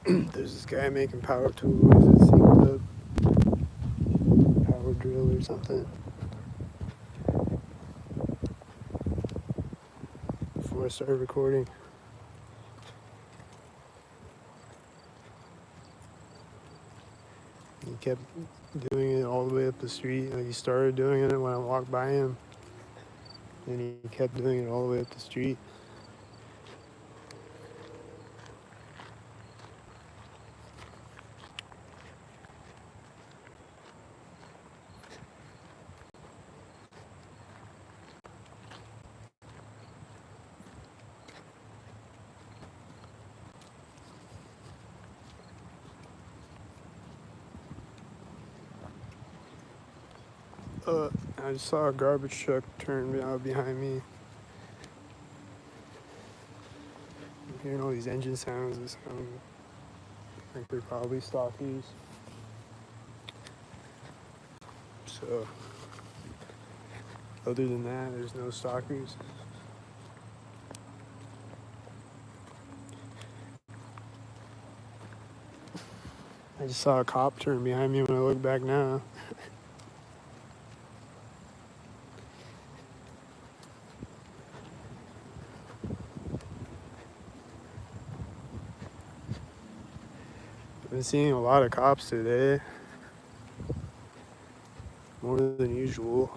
There's this guy making power tools, it's synctup, power drill or something. Before I started recording, he kept doing it all the way up the street. Like he started doing it when I walked by him, and he kept doing it all the way up the street. Uh, I just saw a garbage truck turn out behind me. I'm hearing all these engine sounds. That sound like they're probably stockies. So, other than that, there's no stalkers. I just saw a cop turn behind me when I look back now. I've been seeing a lot of cops today, more than usual,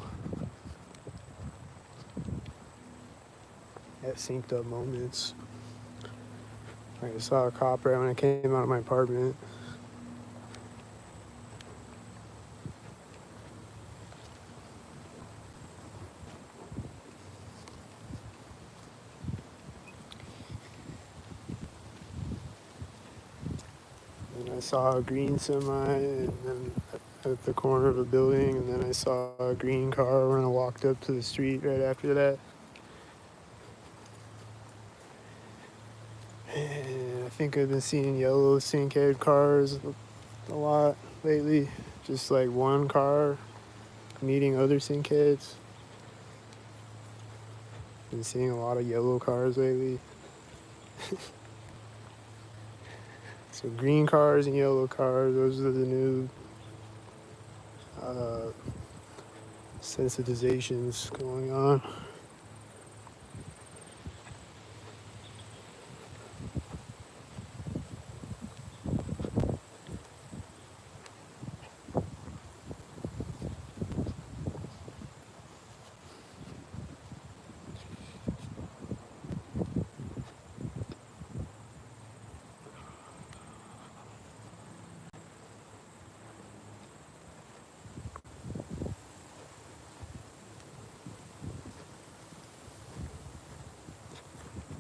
at synced up moments. Like I saw a cop right when I came out of my apartment. And I saw a green semi, and then at the corner of a building, and then I saw a green car when I walked up to the street right after that. And I think I've been seeing yellow synchead cars a lot lately. Just like one car meeting other syncheads. Been seeing a lot of yellow cars lately. So green cars and yellow cars, those are the new uh, sensitizations going on.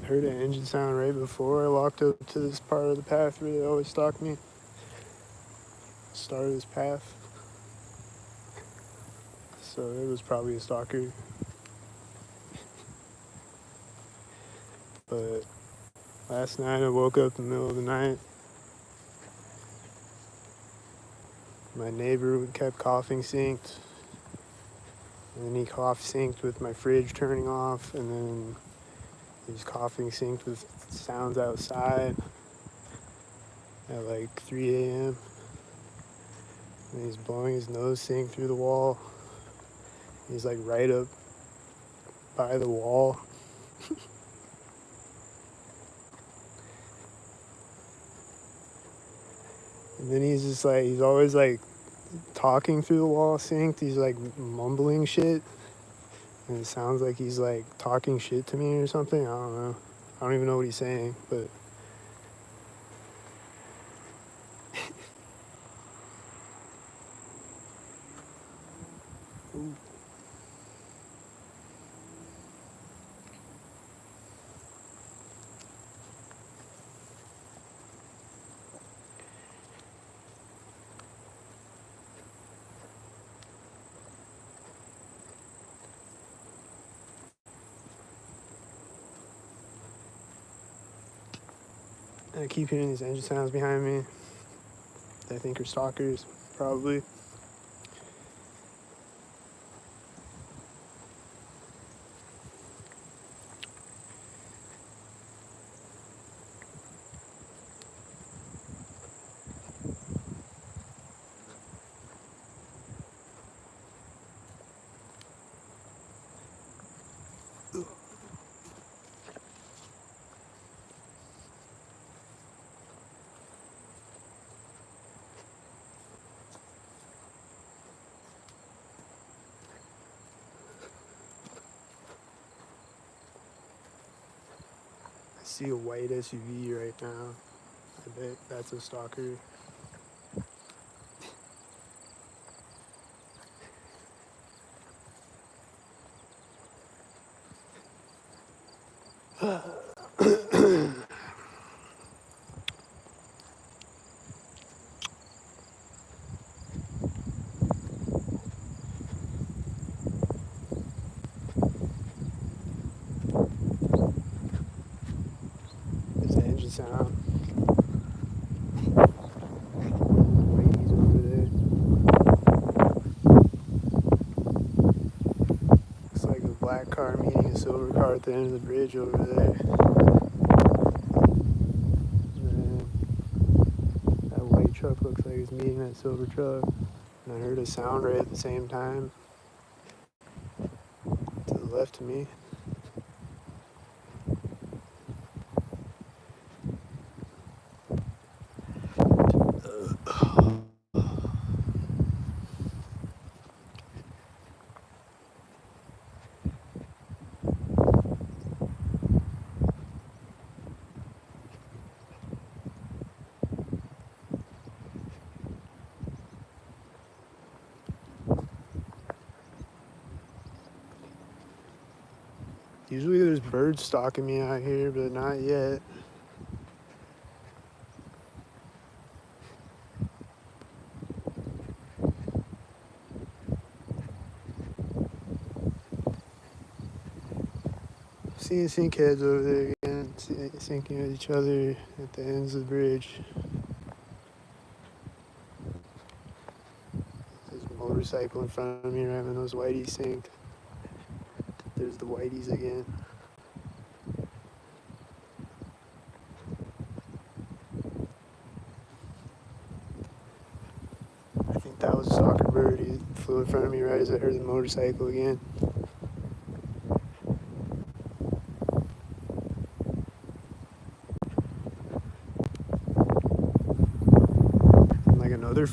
I heard an engine sound right before I walked up to this part of the path where they always stalk me. Start of this path. So it was probably a stalker. But last night I woke up in the middle of the night. My neighbor kept coughing synced. And then he cough synced with my fridge turning off. And then he was coughing synced with sounds outside at like 3 a.m. And he's blowing his nose synced through the wall. He's like right up by the wall. And then he's just like, he's always like talking through the wall synced. He's like mumbling shit. And it sounds like he's like talking shit to me or something. I don't know. I don't even know what he's saying, but ooh. I keep hearing these engine sounds behind me. That I think are stalkers, probably. see a white SUV right now. I bet that's a stalker. There's the engine sound. Ladies over there. Looks like a black car meeting a silver car at the end of the bridge over there. And that white truck looks like it's meeting that silver truck. And I heard a sound right at the same time to the left of me. Usually there's birds stalking me out here, but not yet. Seeing sinkheads over there again, sinking with each other at the ends of the bridge. There's a motorcycle in front of me right when those whiteys sinked. There's the whiteys again. I think that was a stalker bird. He flew in front of me right as I heard the motorcycle again. And like another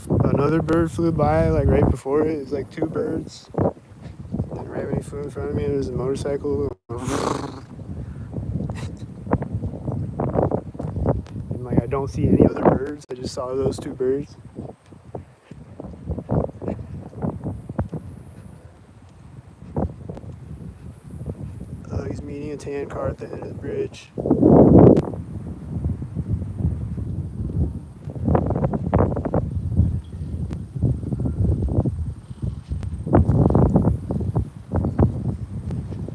bird flew by like right before it. It was like two birds. And right when he flew in front of me, there was a motorcycle. And like I don't see any other birds. I just saw those two birds. He's meeting a tan car at the end of the bridge.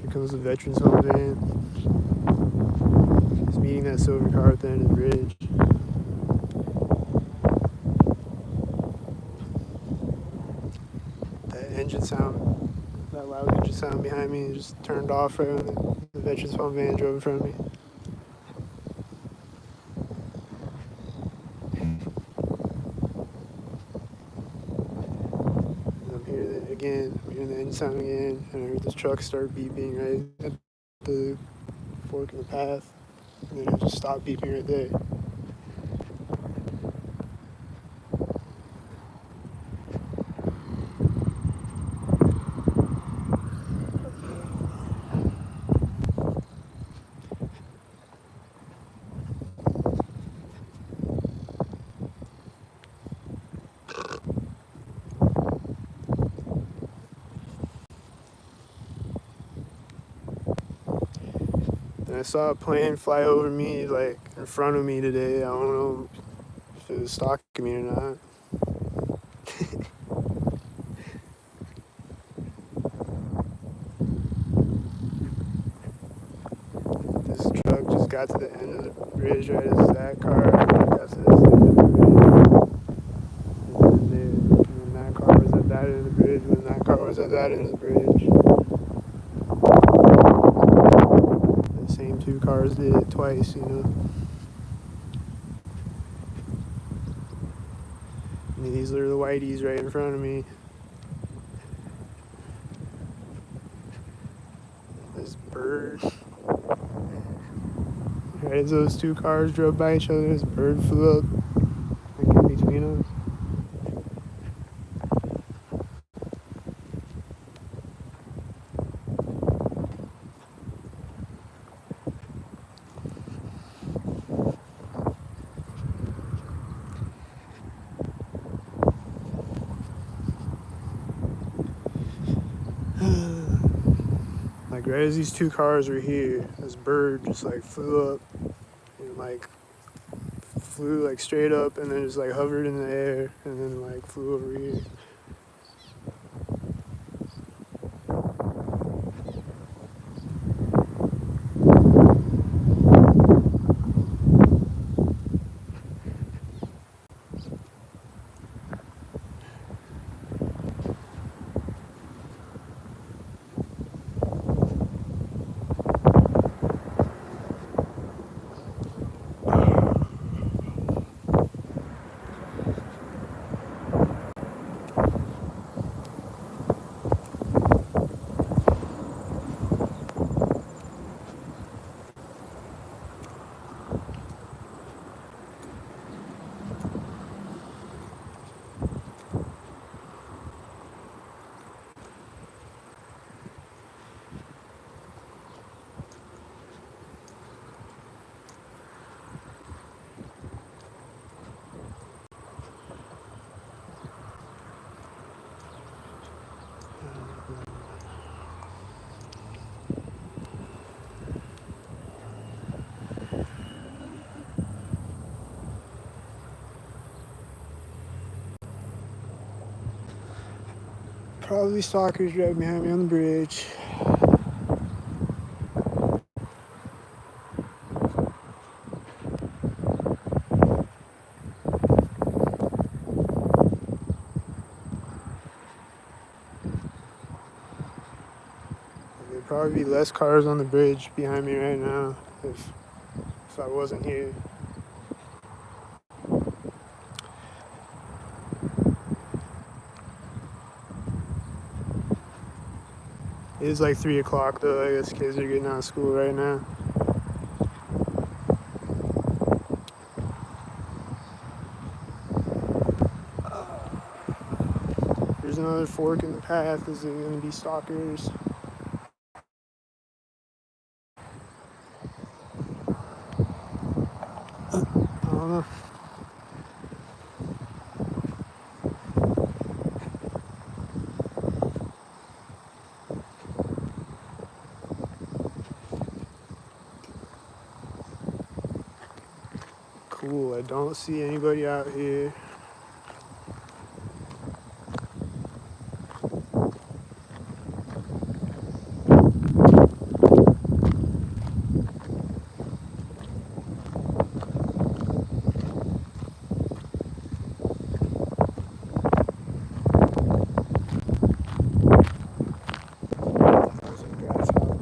Here comes the veterans home van. He's meeting that silver car at the end of the bridge. That engine sound, that loud engine sound behind me just turned off right when the veterans home van drove in front of me. I'm hearing the engine sound again, and I heard this truck start beeping right at the fork in the path, and then it just stopped beeping right there. And I saw a plane fly over me, like in front of me today. I don't know if it was stalking me or not. This truck just got to the end of the bridge right as that car got to the end of the bridge. And then that car was at that end of the bridge when that car was at that end of the bridge. The same two cars did it twice, you know. And these are the whiteys right in front of me. This bird. Right as those two cars drove by each other, this bird flew up like in between us. Like right as these two cars were here, this bird just like flew up and like flew like straight up and then just like hovered in the air and then like flew over here. Probably stalkers right behind me on the bridge. There'd probably be less cars on the bridge behind me right now if I wasn't here. It is like 3 o'clock though. I guess kids are getting out of school right now. There's another fork in the path. Is it going to be stalkers? I don't know. Cool. I don't see anybody out here. There's a grasshopper.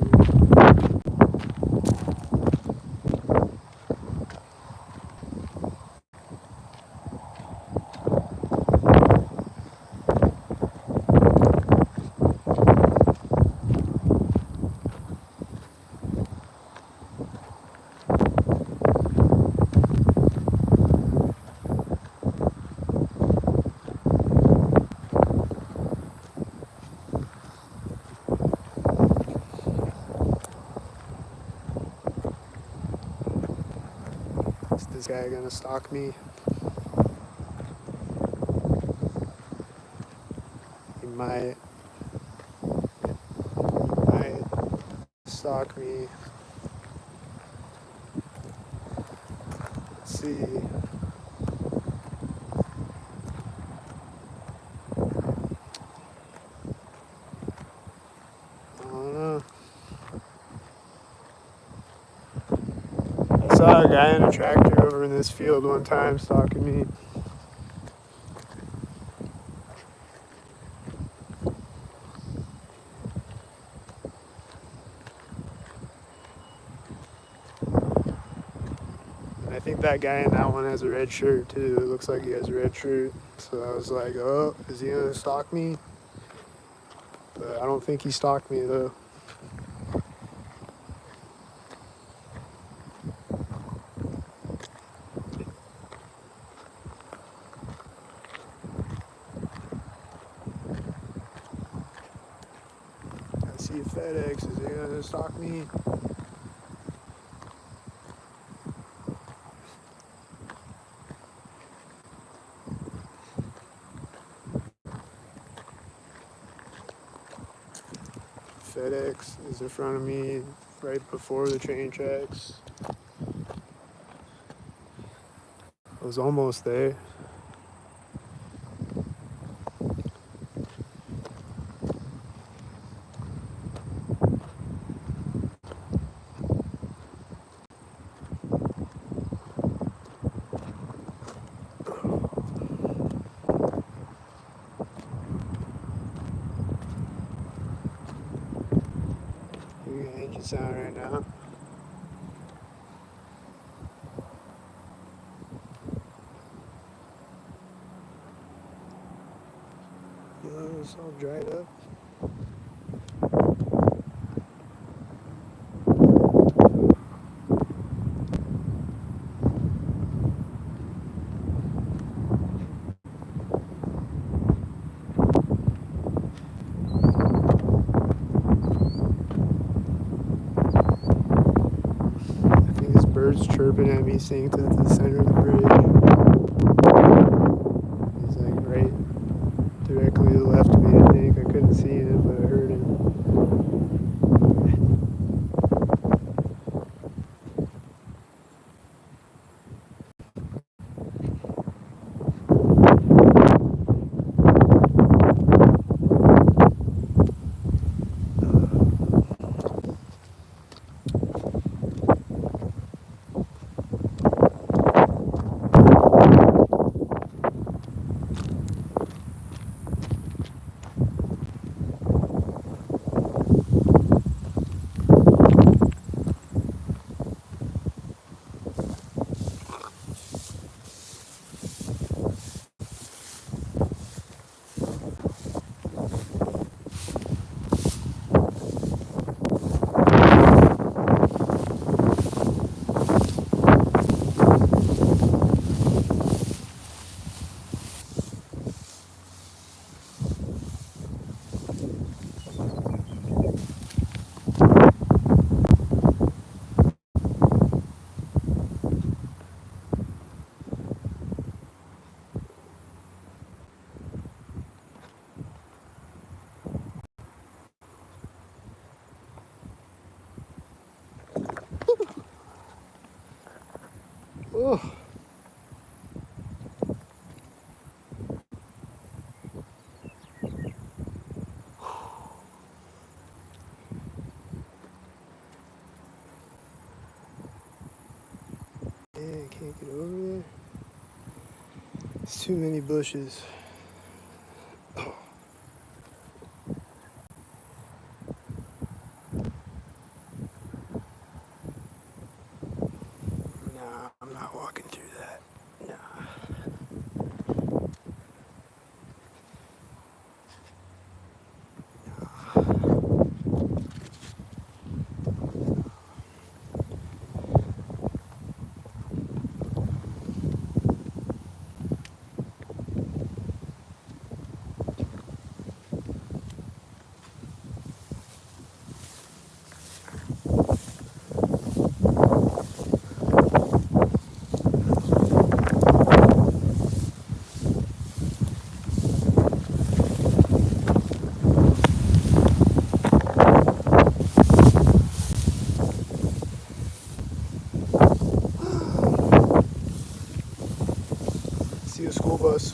Is this guy gonna stalk me? He might. He might stalk me. Let's see. I don't know. I saw a guy in a tractor over in this field one time stalking me. I think that guy in that one has a red shirt too. It looks like he has a red shirt. So I was like, oh, is he gonna stalk me? But I don't think he stalked me though. I see a FedEx. Is he gonna stalk me? FedEx is in front of me right before the train tracks. I was almost there. You hear the engine sound right now. You know, it's all dried up. I think this bird's chirping at me, synced at the center of the bridge. He's like right directly to the left of me, I think. I couldn't see him, but I heard him. Oh. Man, I can't get over there. It's too many bushes. Oh. Nah, I'm not walking through that. Nah. See a school bus.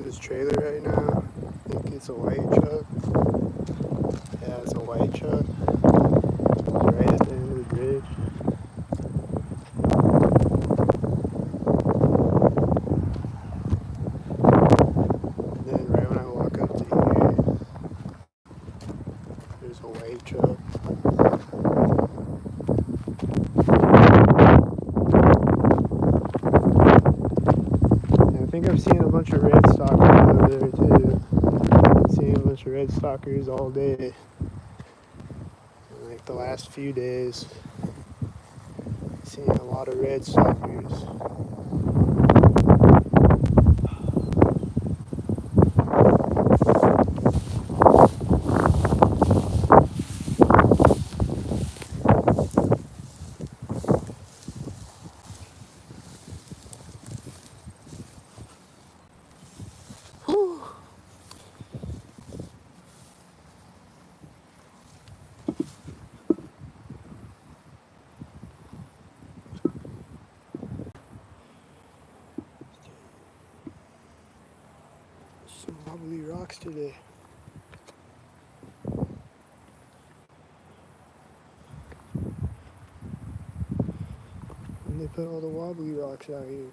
this trailer right now. I think it's a white truck. Yeah, it's a white truck. Right at the end of the bridge. And then right when I walk up to here, there's a white truck. And I think I've seen a bunch of red stalkers over there too. I've seen a bunch of red stalkers all day. And like the last few days, seeing a lot of red stalkers. Whew. Some wobbly rocks today. And they put all the wobbly rocks out here.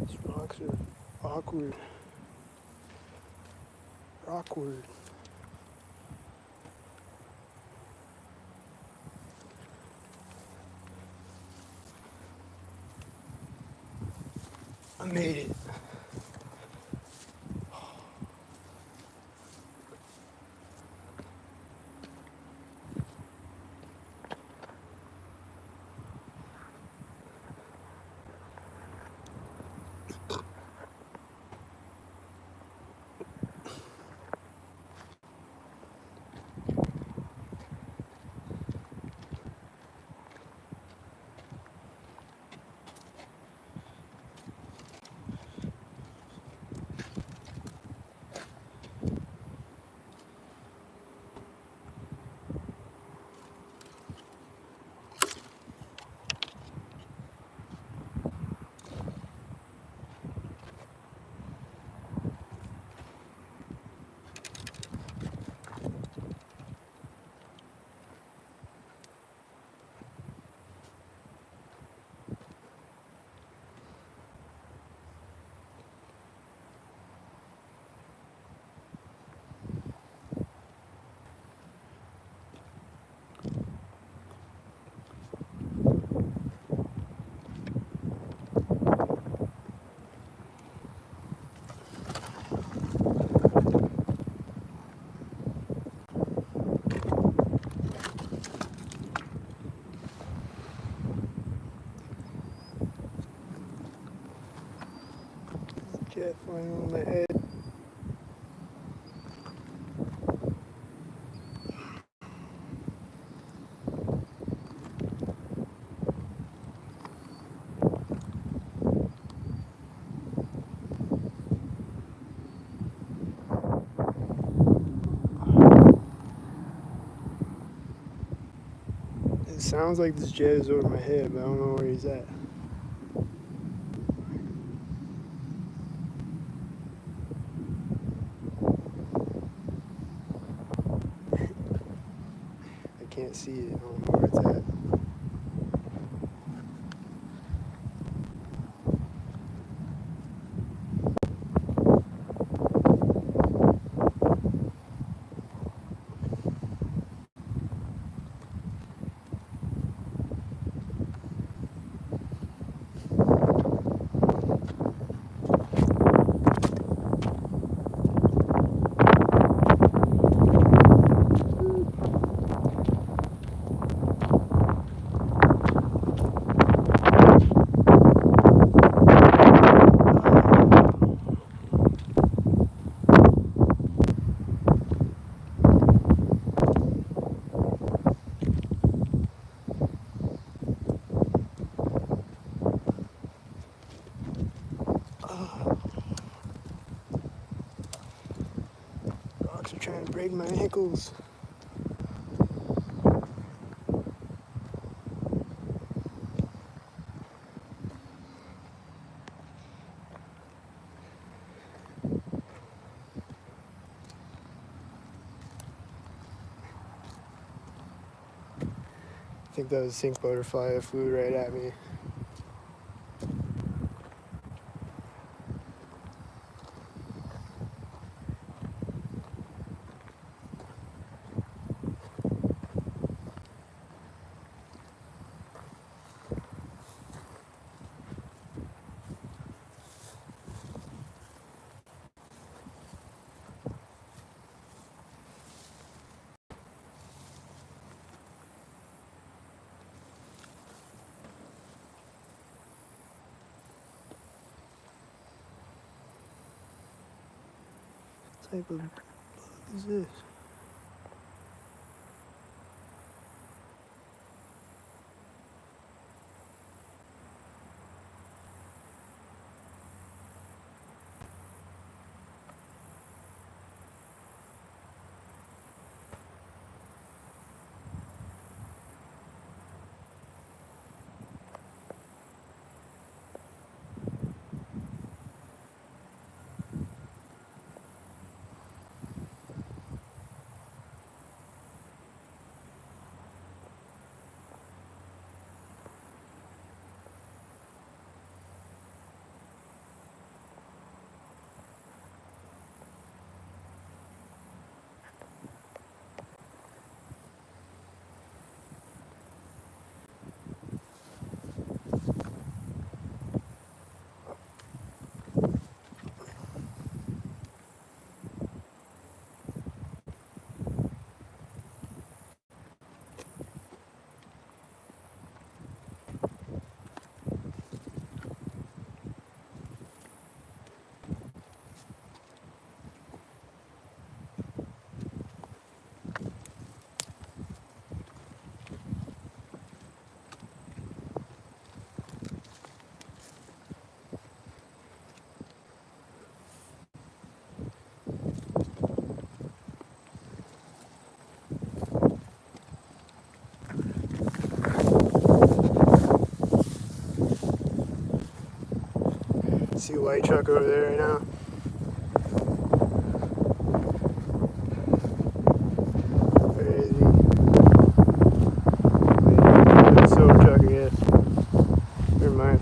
These rocks are awkward. Awkward. I made it. Jet flying on my head. sounds like this jet is over my head, but I don't know where he's at. I can't see it. I don't know where it's at. Rocks are trying to break my ankles. I think that was a sink butterfly that flew right at me. What type of bug is this? See a white truck over there right now? Where is he? Wait, it's a silver truck, I guess. Never mind.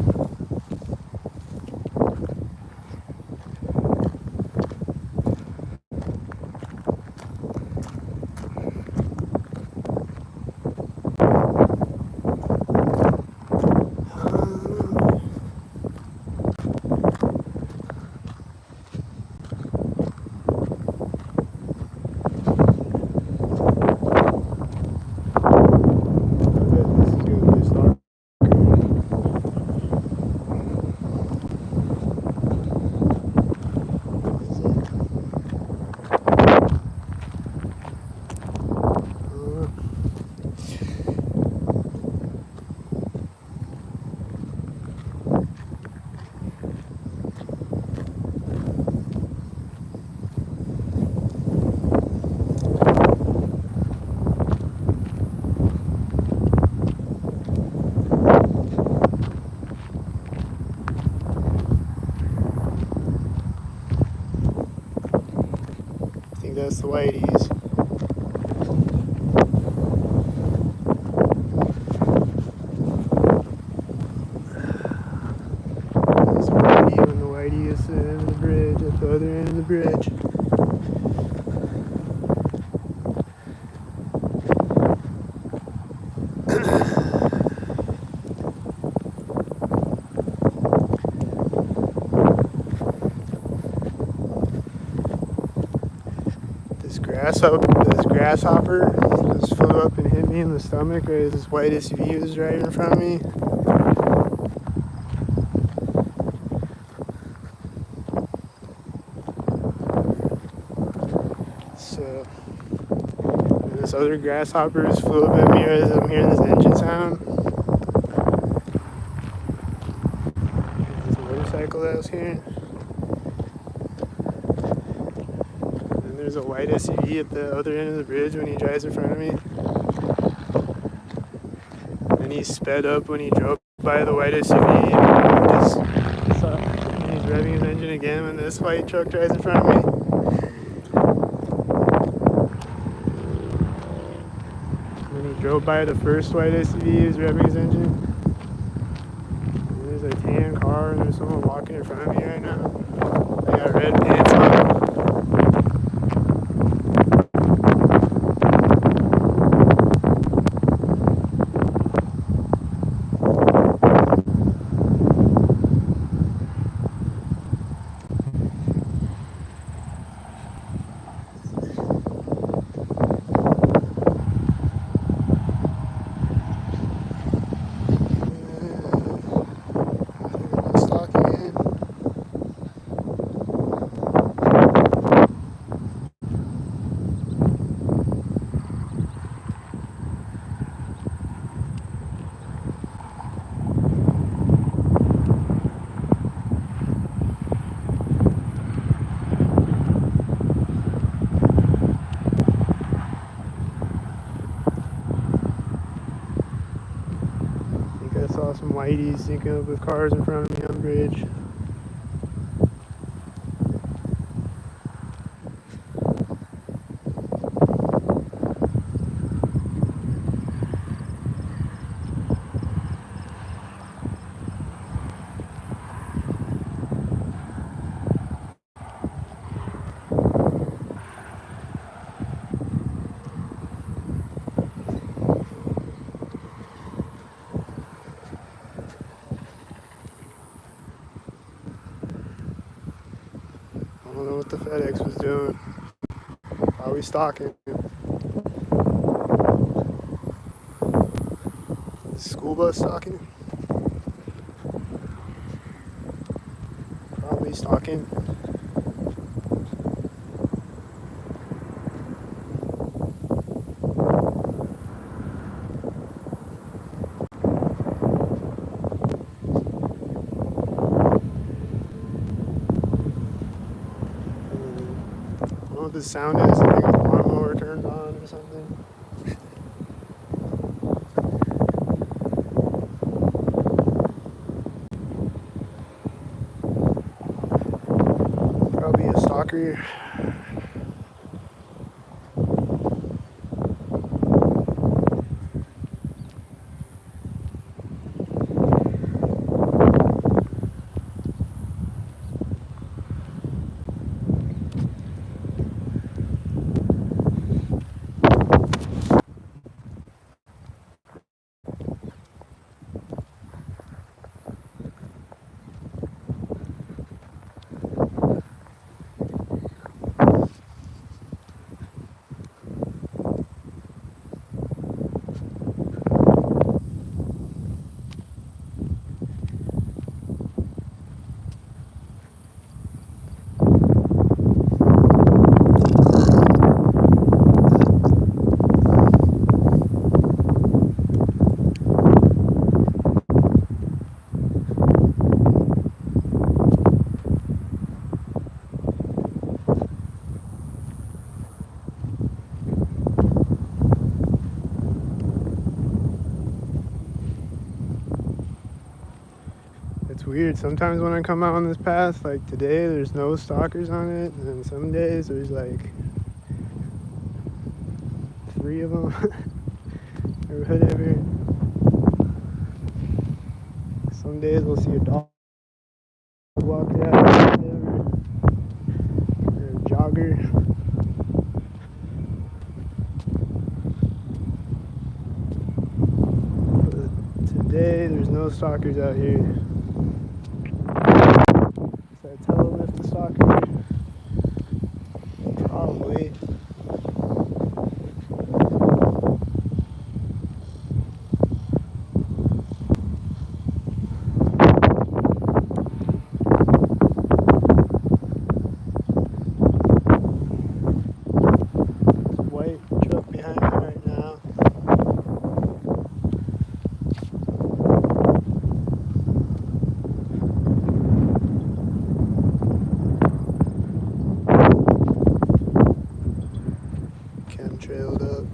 that's the whiteys. This whitey and the whitey is at the end of the bridge, at the other end of the bridge. This grasshopper just flew up and hit me in the stomach right as this white SUV was right in front of me. So, and this other grasshopper just flew up at me right as I'm hearing this engine sound. This motorcycle that I was hearing. There's a white SUV at the other end of the bridge when he drives in front of me. And he sped up when he drove by the white SUV. And he's revving his engine again when this white truck drives in front of me. When he drove by the first white SUV, he was revving his engine. And there's a tan car and there's someone walking in front of me right now. They got red pants on. I saw some whiteys syncing up with cars in front of me on the bridge. I don't know what the FedEx was doing. Probably stalking. School bus stalking? Probably stalking. I don't know what the sound is, like a lawnmower turned on or something. Probably a stalker. It's weird. Sometimes when I come out on this path, like today, there's no stalkers on it, and then some days there's like 3 of them or whatever. Some days we'll see a dog walking out or whatever, or a jogger. But today there's no stalkers out here. Should I tell them if the stalker? Probably. White truck behind me right now. Chemtrailed up.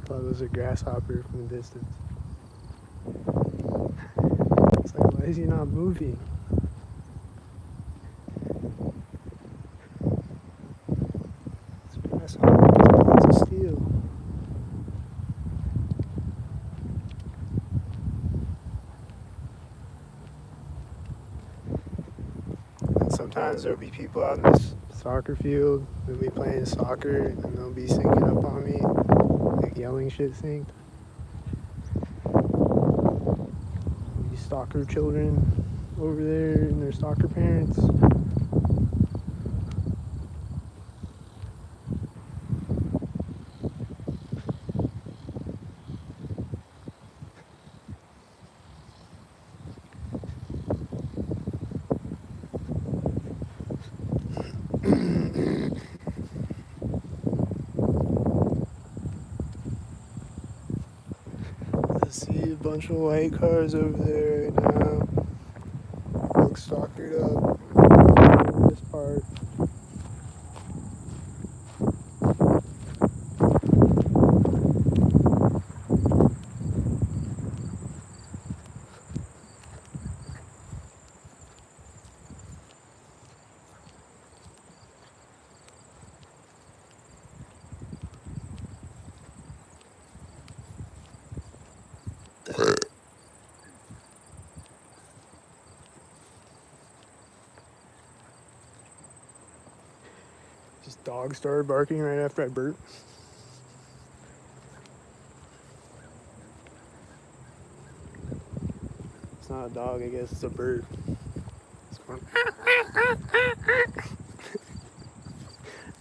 Thought it was a grasshopper from a distance. It's like, why is he not moving? This grasshopper is about to steal. And sometimes there'll be people out in this soccer field. They'll be playing soccer and they'll be singing up on me, like yelling shit synced. These stalker children over there and their stalker parents. I see a bunch of white cars over there right now. Look stalkered up. This part. Just dog started barking right after I burped. It's not a dog, I guess it's a bird. It's going.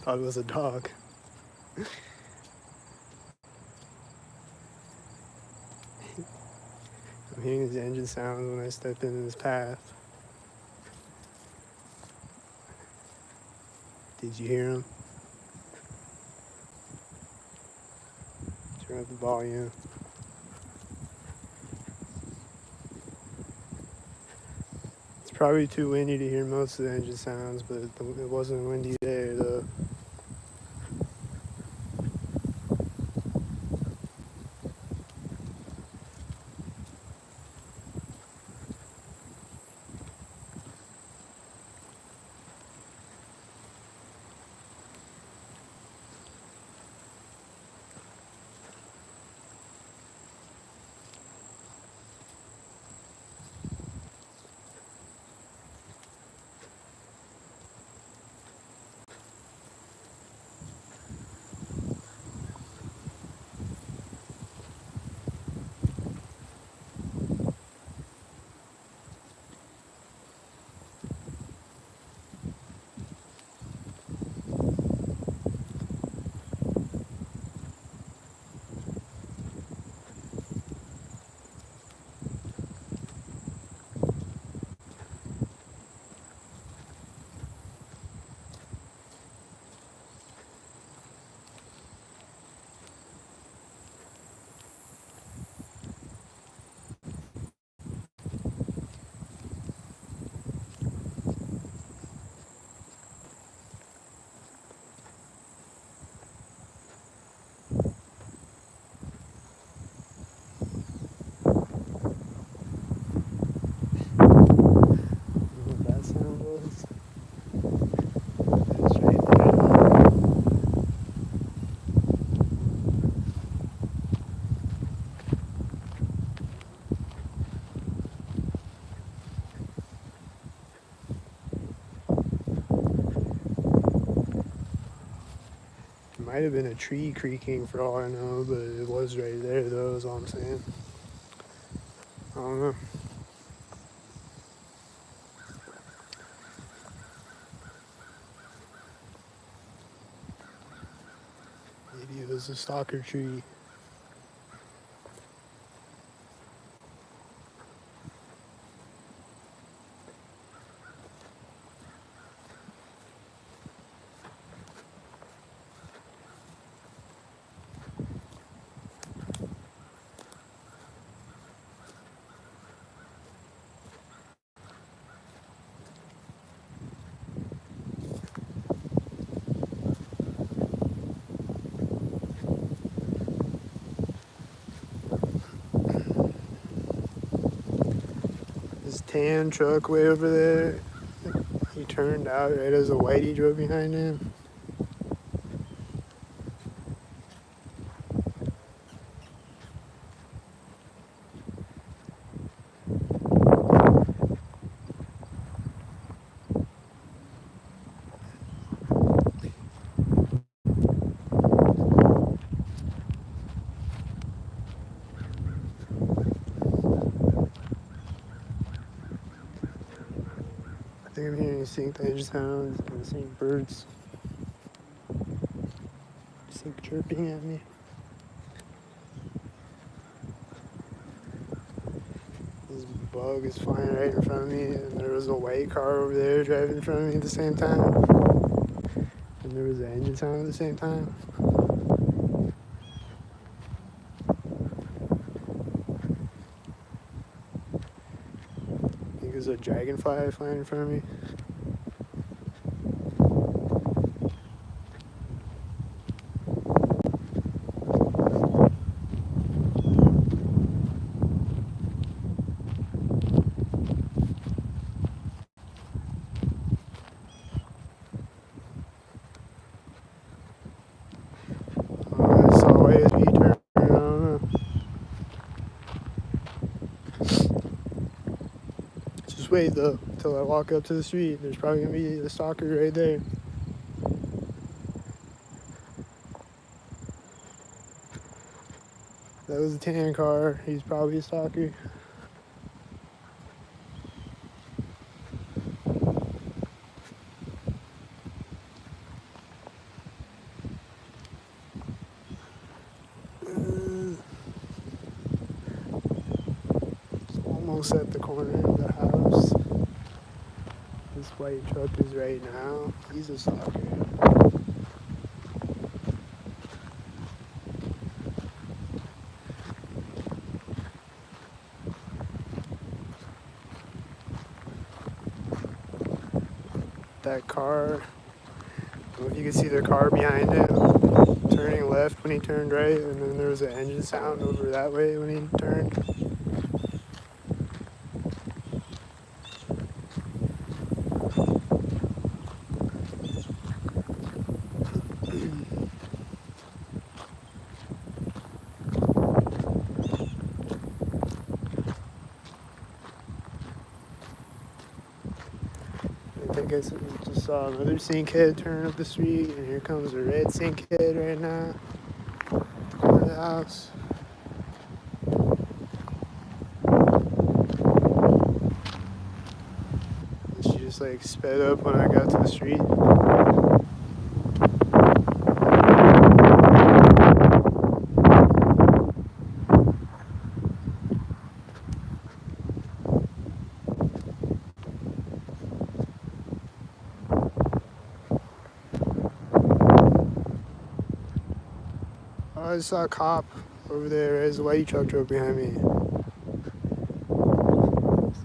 Thought it was a dog. I'm hearing his engine sounds when I step into his path. Did you hear him? Turn up the volume. It's probably too windy to hear most of the engine sounds, but it wasn't a windy day though. might have been a tree creaking for all I know, but it was right there though, is all I'm saying. I don't know. Maybe it was a stalker tree. This tan truck way over there, he turned out right as a whitey drove behind him. I think I'm hearing synktup sounds and seeing birds. Sync chirping at me. This bug is flying right in front of me, and there was a white car over there driving in front of me at the same time. And there was an engine sound at the same time. I think there's a dragonfly flying in front of me. I saw a white turn. I don't know. Just wait though till I walk up to the street. There's probably gonna be a stalker right there. That was a tan car. He's probably a stalker. Almost at the corner of the house. This white truck is right now. He's a stalker. That car, I don't know if you can see the car behind him turning left when he turned right, and then there was an engine sound over that way when he turned. I guess we just saw another synkhead turn up the street, and here comes a red synkhead right now at the corner of the house. And she just like sped up when I got to the street. I just saw a cop over there as a white truck drove behind me.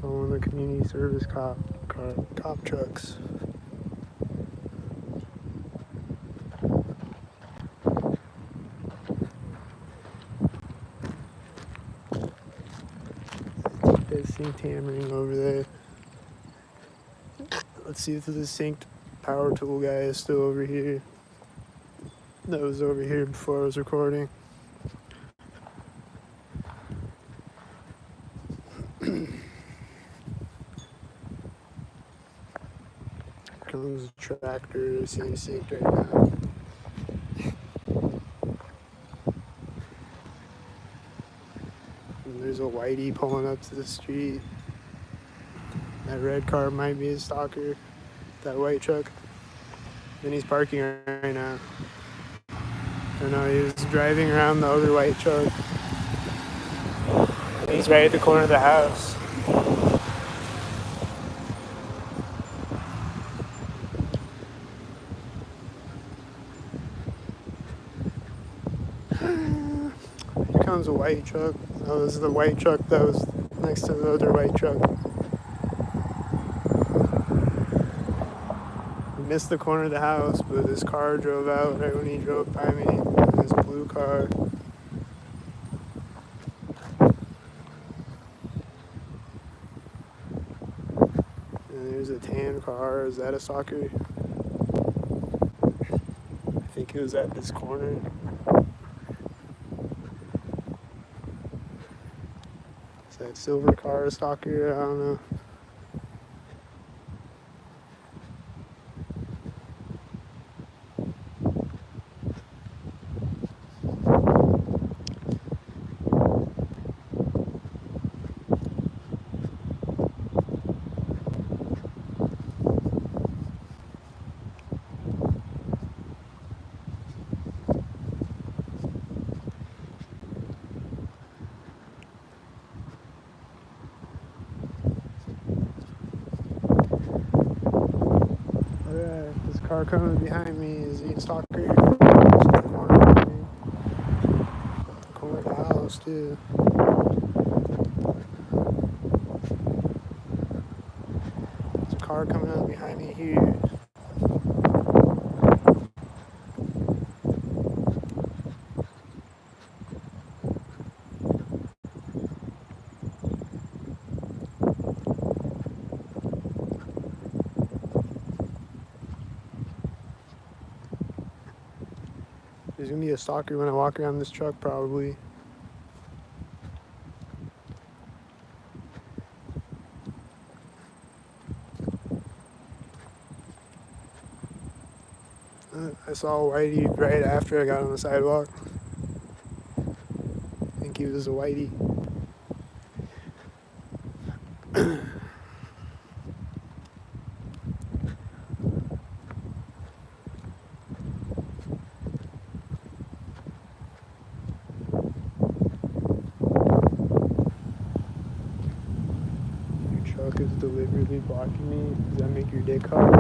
So one of the community service cop trucks. There's sync hammering over there. Let's see if the synced power tool guy is still over here. That was over here before I was recording. Comes a tractor, seems synced right now. There's a whitey pulling up to the street. That red car might be his stalker. That white truck. And he's parking right now. I don't know, he was driving around the other white truck. He's right at the corner of the house. Here comes a white truck. That was the white truck that was next to the other white truck. He missed the corner of the house, but his car drove out right when he drove by me. His blue car. And there's a tan car. Is that a stalker? I think it was at this corner. Is that silver car a stalker? I don't know. This car coming behind me. Is he a stalker? Corner of the house too. There's a car coming up behind me here. There's gonna be a stalker when I walk around this truck, probably. I saw Whitey right after I got on the sidewalk. I think he was a Whitey. Your truck is deliberately blocking me. Does that make your dick hard?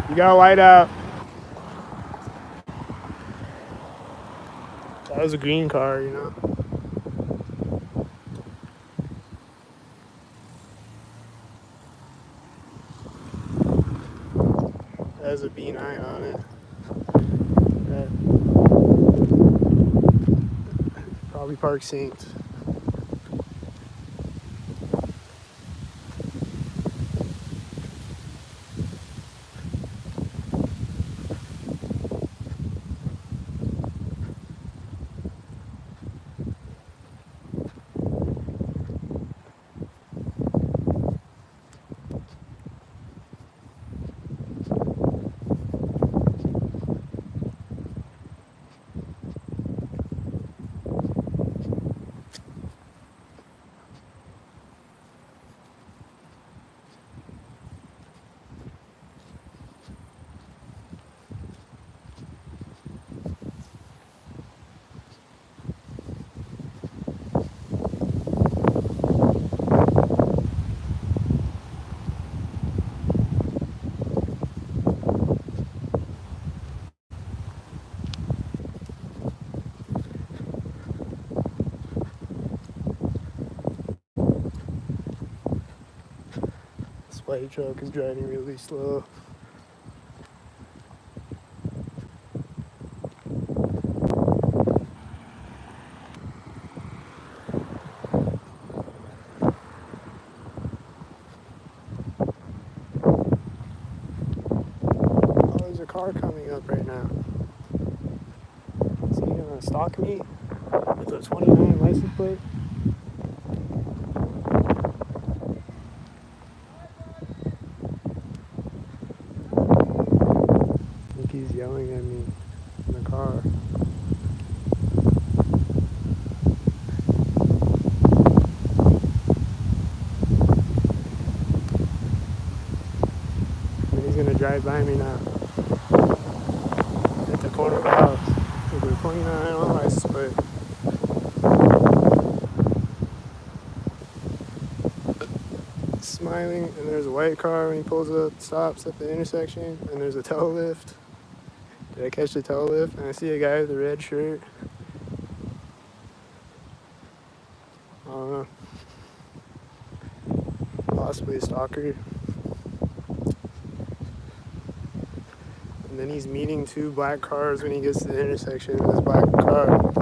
You got white out. That was a green car, you know. That has a B9 on it. That probably park synced. This white truck is driving really slow. Oh, there's a car coming up right now. Is he gonna stalk me with a 29 license plate? right by me now. At the corner of the house. With a 29 on the license plate. Smiling, and there's a white car when he pulls up, stops at the intersection, and there's a tow lift. Did I catch the tow lift? And I see a guy with a red shirt. I don't know. Possibly a stalker. And then he's meeting two black cars when he gets to the intersection with his black car.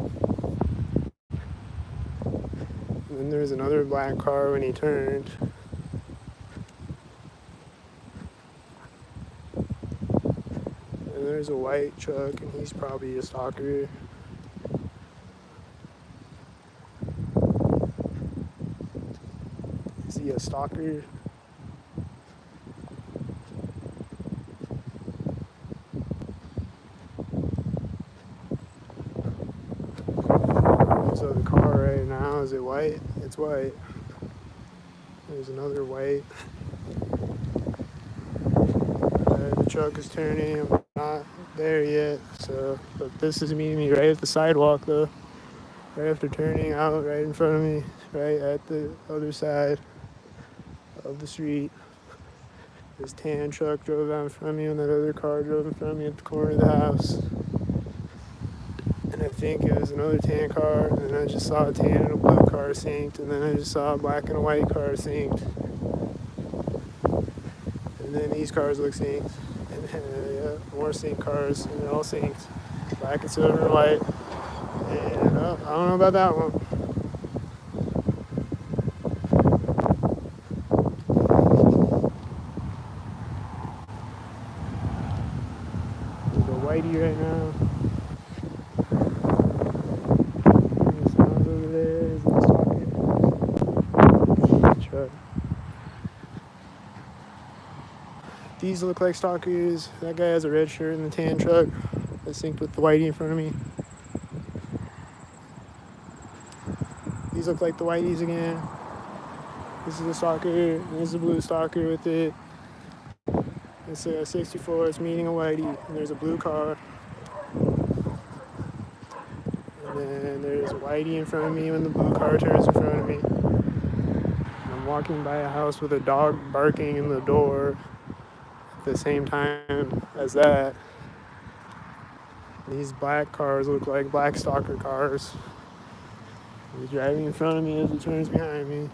And then there's another black car when he turned. And there's a white truck, and he's probably a stalker. Is he a stalker? So the car right now, is it white? It's white. There's another white. The truck is turning. I'm not there yet. But this is meeting me right at the sidewalk though. Right after turning out, right in front of me, right at the other side of the street. This tan truck drove out in front of me, and that other car drove in front of me at the corner of the house. And I think it was another tan car, and then I just saw a tan and a blue car synced, and then I just saw a black and a white car synced. And then these cars look synced, and then more synced cars, and they're all synced. Black and silver and white. And I don't know about that one. There's a whitey right now. There's someone over there. Is it stalking? Truck. These look like stalkers. That guy has a red shirt in the tan truck. That's synced with the whitey in front of me. These look like the whiteys again. This is a stalker, and this is a blue stalker with it. It's a 64, it's meeting a whitey, and there's a blue car. And then there's a whitey in front of me when the blue car turns in front of me. And I'm walking by a house with a dog barking in the door at the same time as that. These black cars look like black stalker cars. He's driving in front of me as he turns behind me.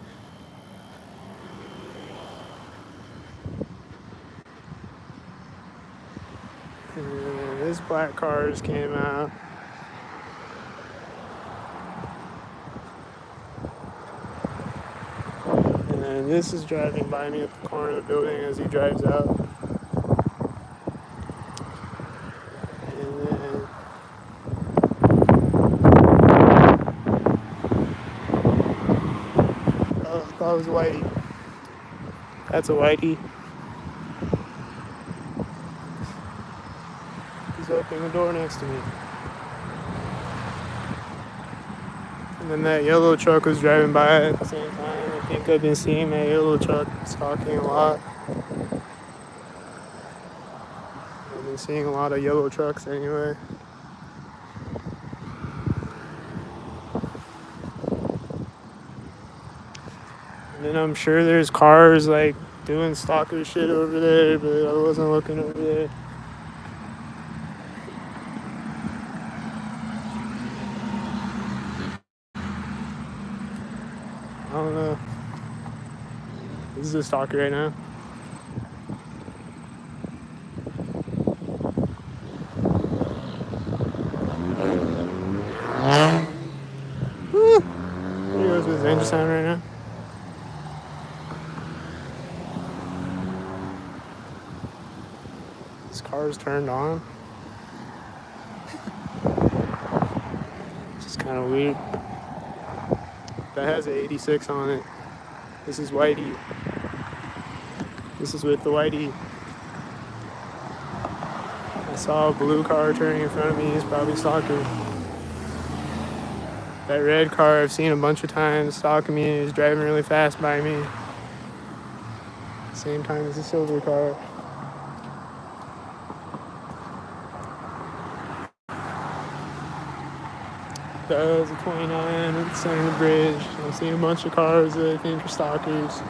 And this black car just came out. And then this is driving by me at the corner of the building as he drives out. And then I thought it was a whitey. That's a whitey. He's opening the door next to me. And then that yellow truck was driving by at the same time. I think I've been seeing that yellow truck stalking a lot. I've been seeing a lot of yellow trucks anyway. And then I'm sure there's cars like doing stalker shit over there, but I wasn't looking over there. I don't know. This is a stalker right now. There he goes with his engine sound right now. This car is turned on. It's just kind of weird. That has an 86 on it. This is whitey. This is with the whitey. I saw a blue car turning in front of me. He's probably a stalker. That red car I've seen a bunch of times stalking me. He's driving really fast by me. Same time as the silver car. There's a 29 at the center of the bridge. I'm seeing a bunch of cars that I think are stalkers.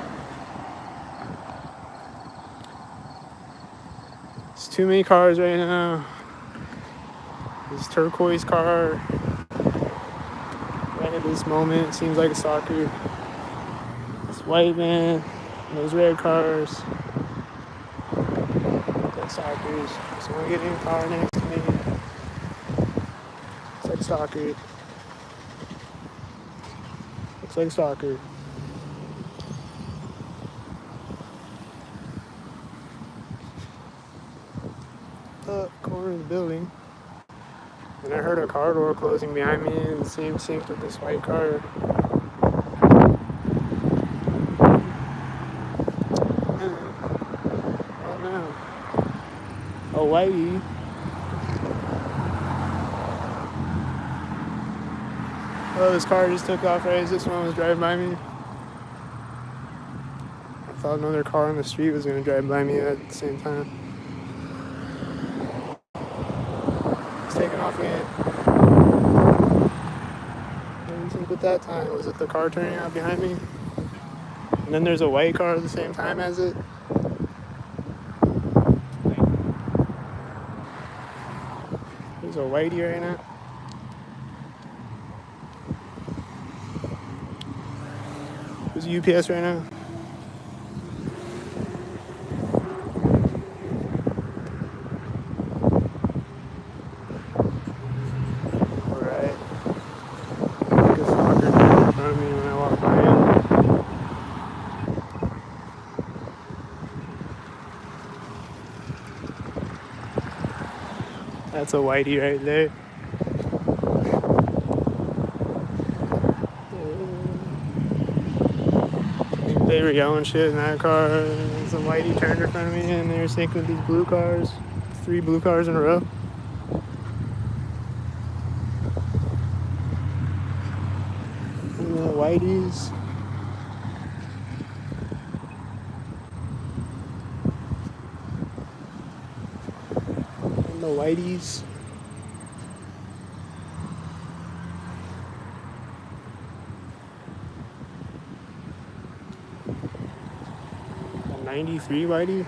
There's too many cars right now. This turquoise car right at this moment seems like a stalker. This white van, those red cars, like stalkers. Someone getting in a car next to me. It's like a stalker. Looks like a stalker. Corner of the building. And I heard a car door closing behind me in the same sync with this white car. What now? Oh, whitey. Oh, this car just took off right as this one was driving by me. I thought another car on the street was going to drive by me at the same time. It's taking off again. What do you think with that time? Was it the car turning out behind me? And then there's a white car at the same time as it. There's a whitey right now. There's a UPS right now. Alright. Like a stalker right in front of me when I walk by him. That's a whitey right there. They were yelling shit in that car. Some whitey turned in front of me and they were syncing with these blue cars. 3 blue cars in a row. And the whiteys. And the whiteys. A 93 whitey.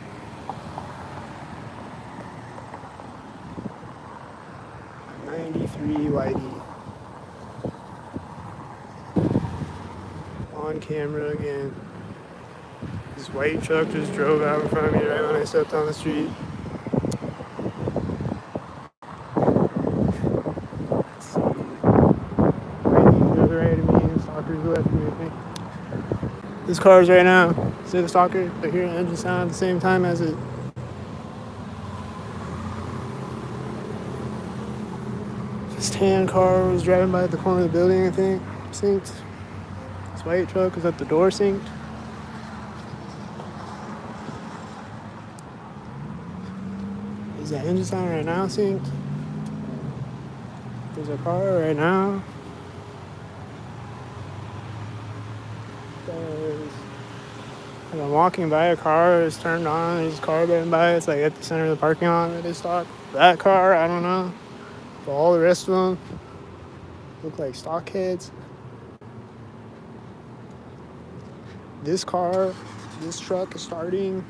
Whitey on camera again. This white truck just drove out in front of me right when I stepped on the street. Whitey's to the right of me and stalkers left of me, I think. This car's right now. See the stalker? I hear an engine sound at the same time as it. This tan car was driving by at the corner of the building, I think. Synced. This white truck was at the door synced. Is that engine sound right now synced? There's a car right now. As I'm walking by, a car is turned on. There's a car driving by. It's like at the center of the parking lot that is stock. That car, I don't know. But all the rest of them look like stockheads. This car, this truck is starting.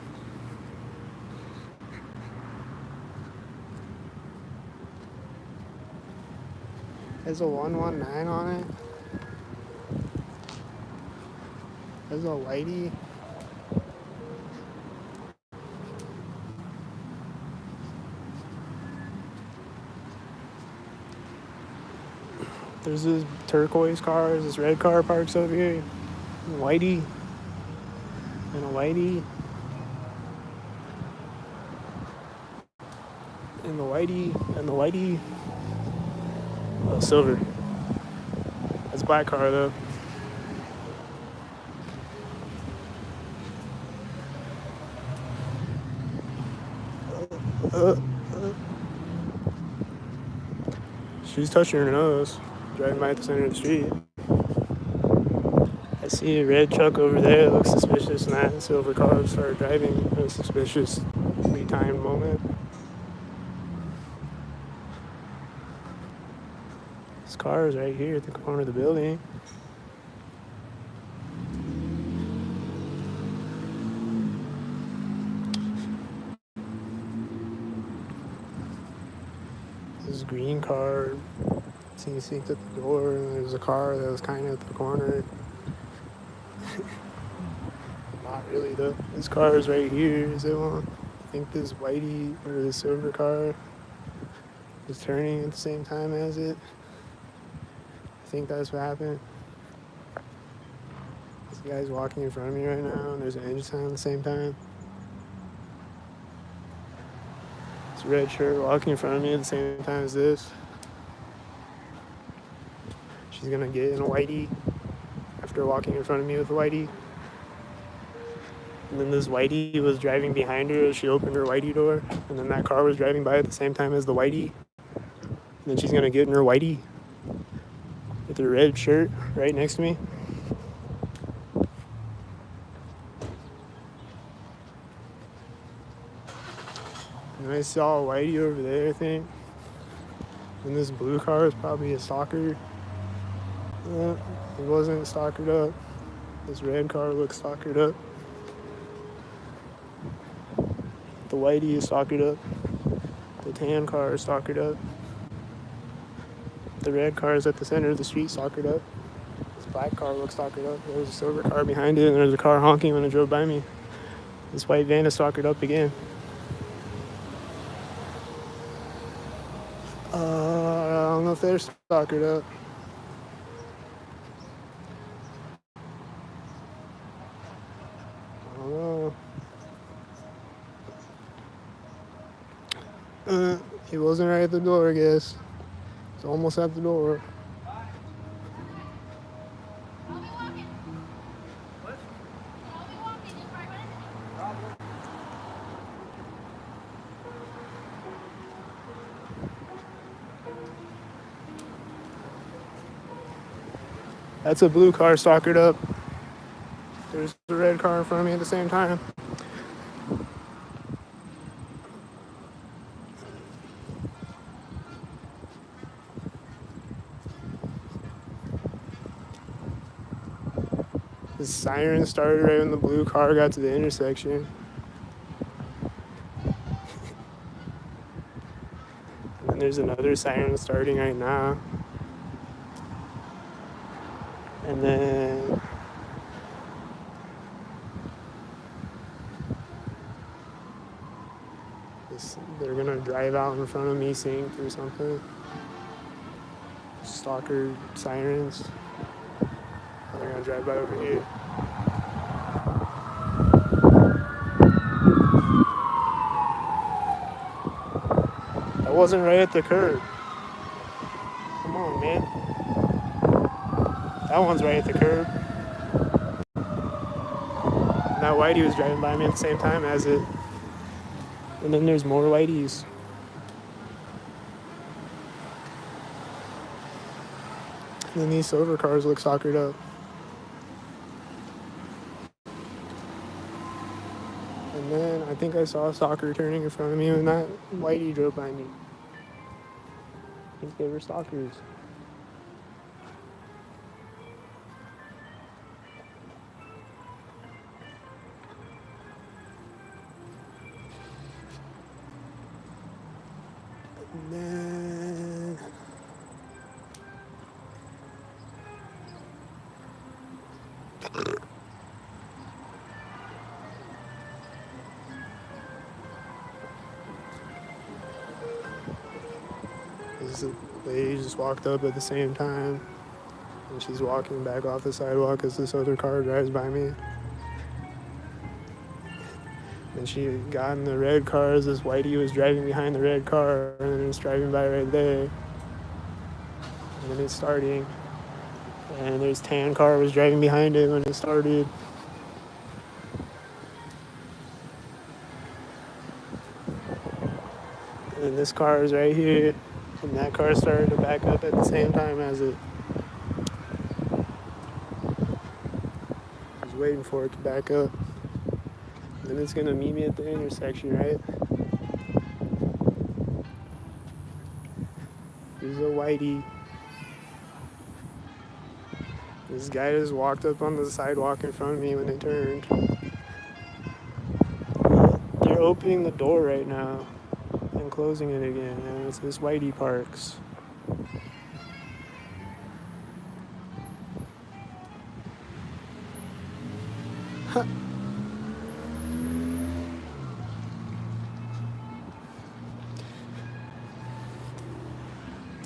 There's a 119 on it. There's a whitey. There's this turquoise car, there's this red car parks over here. And whitey. And a whitey. And the whitey. And the whitey. Oh, silver. That's a black car though. She's touching her nose. Driving by at the center of the street. I see a red truck over there that looks suspicious, and that silver car started driving at a suspiciously timed moment. This car is right here at the corner of the building. This green car seems synced at the door, and there's a car that was kind of at the corner. Not really though. This car is right here. Is it one? I think this whitey or the silver car is turning at the same time as it. I think that's what happened. This guy's walking in front of me right now, and there's an engine sign at the same time. This red shirt walking in front of me at the same time as this. She's gonna get in a whitey after walking in front of me with a whitey. And then this whitey was driving behind her as she opened her whitey door. And then that car was driving by at the same time as the whitey. And then she's gonna get in her whitey with her red shirt right next to me. And I saw a whitey over there, I think. And this blue car is probably a stalker. It wasn't stalkered up. This red car looks stalkered up. The whitey is stalkered up. The tan car is stalkered up. The red car is at the center of the street stalkered up. This black car looks stalkered up. There's a silver car behind it, and there's a car honking when it drove by me. This white van is stalkered up again. I don't know if they're stalkered up. I don't know. He wasn't right at the door, I guess. He's almost at the door. That's a blue car stalkered up. There's a red car in front of me at the same time. The siren started right when the blue car got to the intersection. And there's another siren starting right now. And then they're gonna drive out in front of me synced or something. Stalker sirens. They're gonna drive by over here. I wasn't right at the curb. Come on, man. That one's right at the curb. And that whitey was driving by me at the same time as it. And then there's more whiteys. And then these silver cars look stalkered up. And then I think I saw a stalker turning in front of me when that whitey drove by me. I think they were stalkers. And then this lady just walked up at the same time, and she's walking back off the sidewalk as this other car drives by me. And she got in the red car as this whitey was driving behind the red car, and then it's driving by right there. And then it's starting. And there's tan car was driving behind it when it started. And this car is right here. And that car started to back up at the same time as it. I was waiting for it to back up. And then it's gonna meet me at the intersection, right? There's a whitey. This guy just walked up on the sidewalk in front of me when they turned. They're opening the door right now and closing it again, and it's this Whitey Parks.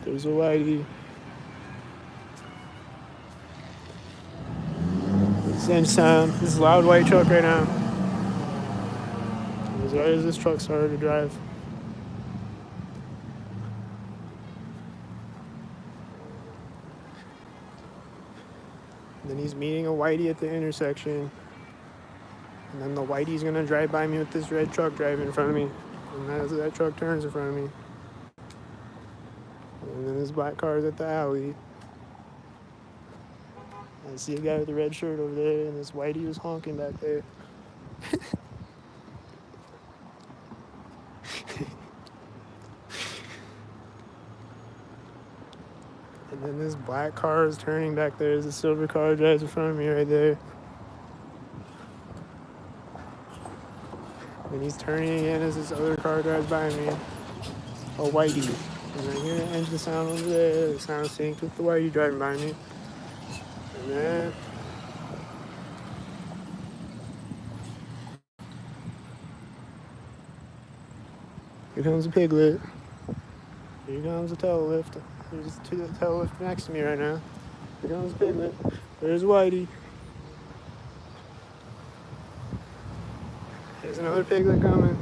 There's a Whitey. Same sound. This is a loud white truck right now. As right as this truck started to drive. And then he's meeting a Whitey at the intersection. And then the Whitey's gonna drive by me with this red truck driving in front of me. And as that truck turns in front of me. And then this black car's at the alley. I see a guy with a red shirt over there, and this Whitey was honking back there. And then this black car is turning back there. There's a silver car drives in front of me right there. And he's turning again as this other car drives by me. A Whitey. And I hear the engine sound over there. The sound synced with the Whitey driving by me. And then here comes a Piglet. Here comes a tail lift. There's a tail lift next to me right now. Here comes a Piglet. There's Whitey. There's another Piglet coming.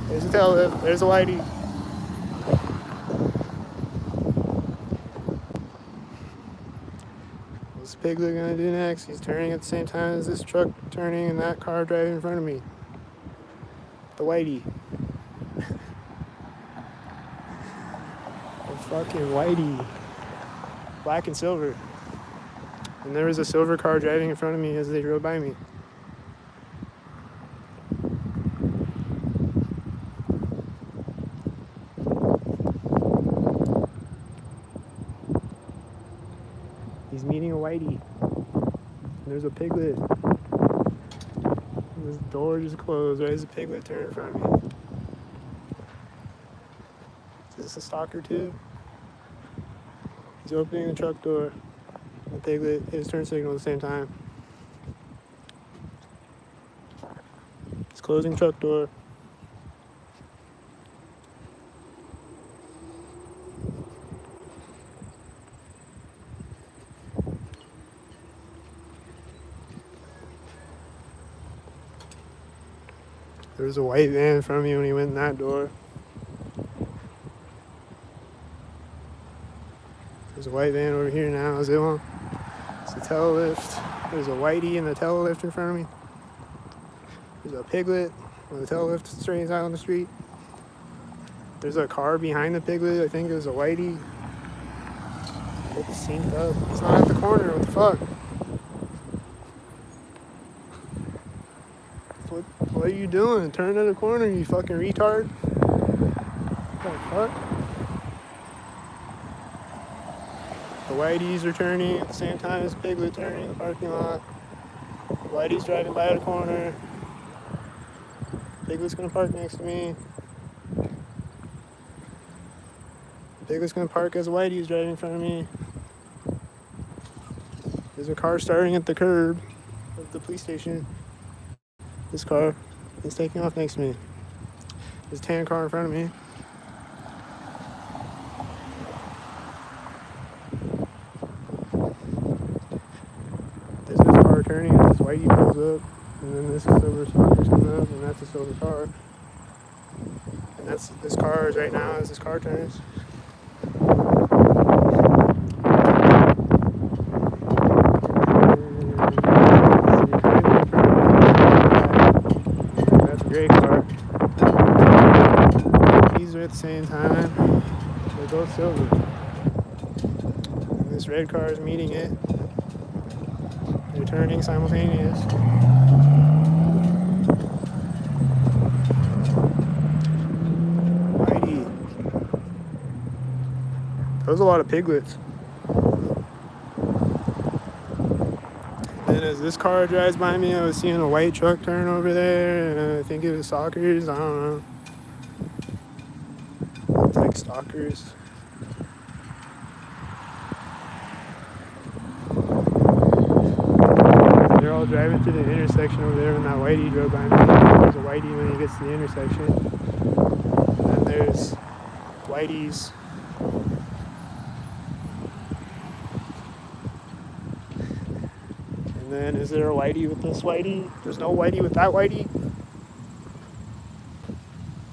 There's a tail lift. There's a Whitey. What's the Piglet gonna do next? He's turning at the same time as this truck turning and that car driving in front of me. The Whitey. The fucking Whitey. Black and silver. And there was a silver car driving in front of me as they drove by me. He's meeting a Whitey. And there's a Piglet. And this door just closed right as a Piglet turned in front of me. Is this a stalker too? He's opening the truck door. The Piglet hit his turn signal at the same time. He's closing truck door. There was a white van in front of me when he went in that door. There's a white van over here now. Is it one? It's a tail lift. There's a Whitey and the tail lift in front of me. There's a Piglet with the tail lift straight out on the street. There's a car behind the Piglet. I think it was a Whitey. It's synced up. It's not at the corner. What the fuck? What are you doing? Turn to the corner, you fucking retard. What the fuck? The Whiteys are turning at the same time as Piglet turning in the parking lot. The Whitey's driving by the corner. Piglet's gonna park next to me. Piglet's gonna park as Whitey's driving in front of me. There's a car starting at the curb of the police station. This car is taking off next to me. There's a tan car in front of me. There's this car turning and this Whitey pulls up. And then this silver stalker's coming up and that's a silver car. And that's this car is right now as this car turns. Great car. These are at the same time. They're both silver. And this red car is meeting it. They're turning simultaneous. Whitey. There was a lot of piglets. Then as this car drives by me, I was seeing a white truck turn over there. I think it was stalkers. I don't know. It's like stalkers. They're all driving through the intersection over there when that whitey drove by me. There's a whitey when he gets to the intersection. And then there's whiteys. And then is there a whitey with this whitey? There's no whitey with that whitey?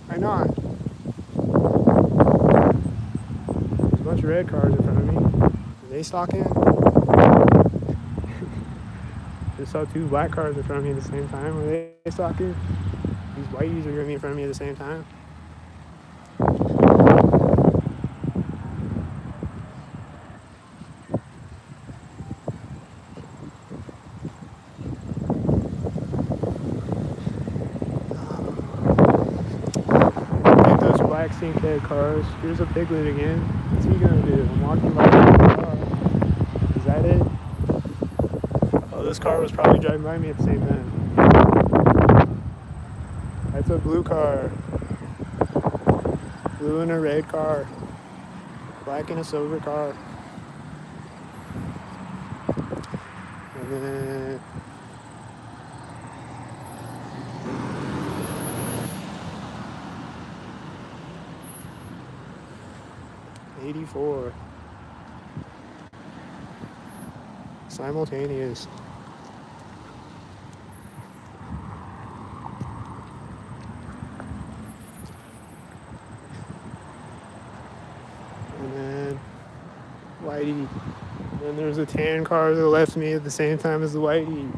Why not? There's a bunch of red cars in front of me. Are they stalking? Just saw two black cars in front of me at the same time. Were they stalking? These whiteys are going to be in front of me at the same time. Black synktup cars. Here's a piglet again. What's he gonna do? I'm walking by the car. Is that it? Oh, this car was probably driving by me at the same time. That's a blue car. Blue and a red car. Black and a silver car. And then 84. Simultaneous. And then whitey. And then there's a tan car that left me at the same time as the whitey.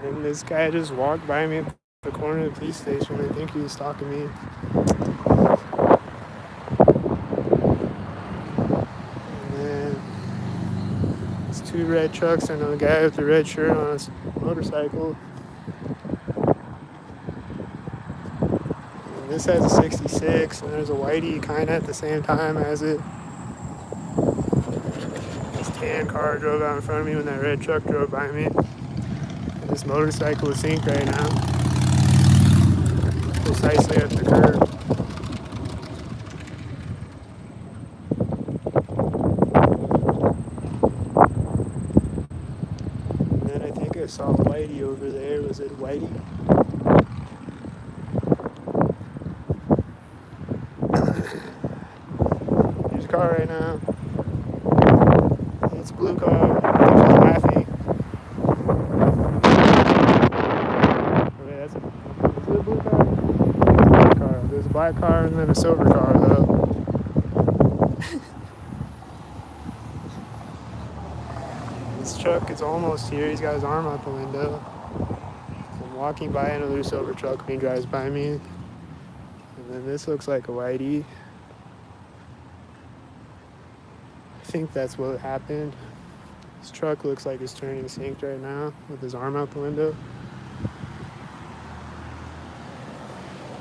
And this guy just walked by me at the corner of the police station. I think he was stalking me. And then there's two red trucks and a guy with a red shirt on his motorcycle. And this has a 66, and there's a whitey kind of at the same time as it. This tan car drove out in front of me when that red truck drove by me. And this motorcycle is synced right now. Precisely at the curb. And then I think I saw whitey over there. Was it whitey? There's a car right now. It's a blue car. I think she's laughing. Okay, is it a blue car? Black car. There's a black car and then a silver car though. This truck is almost here. He's got his arm out the window. I'm walking by another silver truck and he drives by me. And then this looks like a whitey. I think that's what happened. This truck looks like it's turning synced right now with his arm out the window.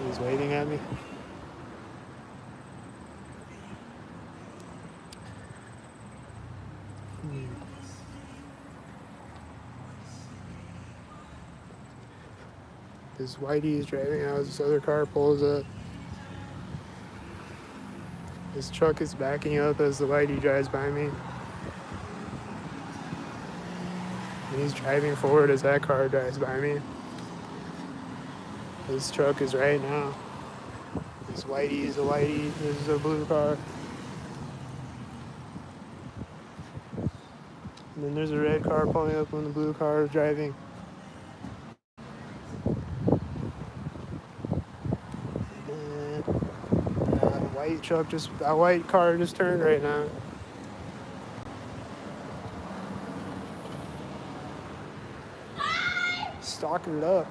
He's waving at me. This whitey is driving out. This other car pulls up. This truck is backing up as the whitey drives by me. And he's driving forward as that car drives by me. This truck is right now. This whitey is a whitey. This is a blue car. And then there's a red car pulling up when the blue car is driving. And that white car just turned right now. Stalking it up.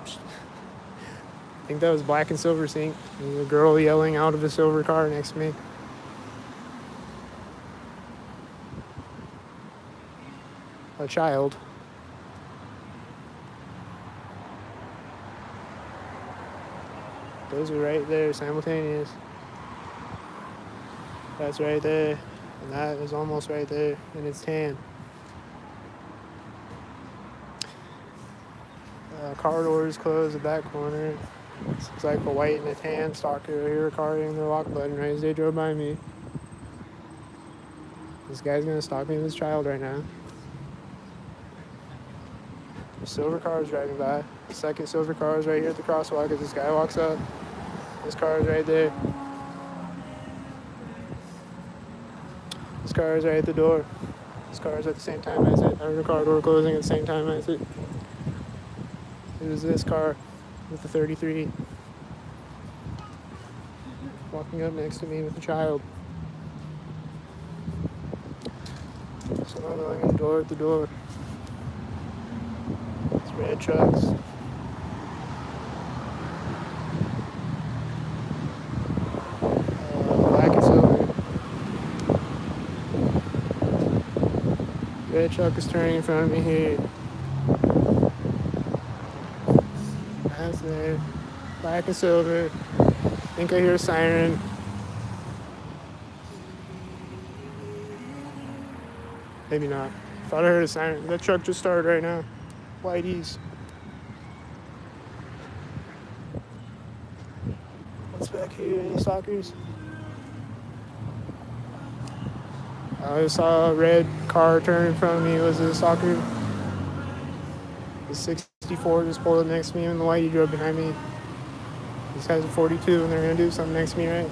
I think that was black and silver sync. There's a girl yelling out of a silver car next to me. A child. Those are right there, simultaneous. That's right there. And that is almost right there. And it's tan. Car door is closed, the back corner. It's like a white and a tan stalker. I hear a car hitting the lock button right as they drove by me. This guy's gonna stalk me with his child right now. The silver car is driving by. The second silver car is right here at the crosswalk as this guy walks up. This car is right there. This car is right at the door. This car is at the same time as it. I heard the car door closing at the same time as it. It was this car with the 33 walking up next to me with a child. So I'm going door to door. It's red trucks. Black and silver. Red truck is turning in front of me here. That's there. Black and silver. I think I hear a siren. Maybe not. Thought I heard a siren. That truck just started right now. Whitey's. What's back here? Any stalkers? I saw a red car turn in front of me. Was it a stalker? The 64 just pulled up next to me and the whitey drove behind me. These guys are 42 and they're gonna do something next to me, right?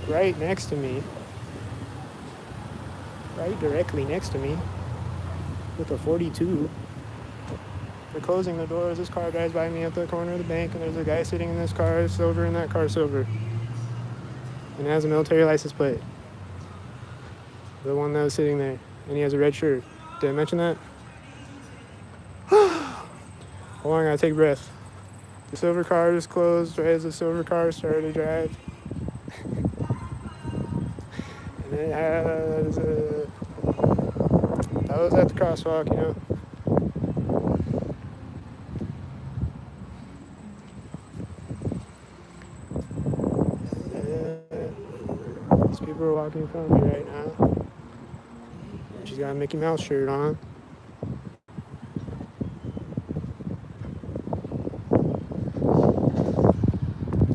Right next to me. Right directly next to me. With a 42. They're closing the doors. This car drives by me at the corner of the bank and there's a guy sitting in this car, silver, and that car silver. And it has a military license plate. The one that was sitting there. And he has a red shirt. Did I mention that? Hold on, I gotta take a breath. The silver car is closed right as the silver car started to drive. And it has a... That was at the crosswalk, you know. These people are walking in front of me right now. She's got a Mickey Mouse shirt on.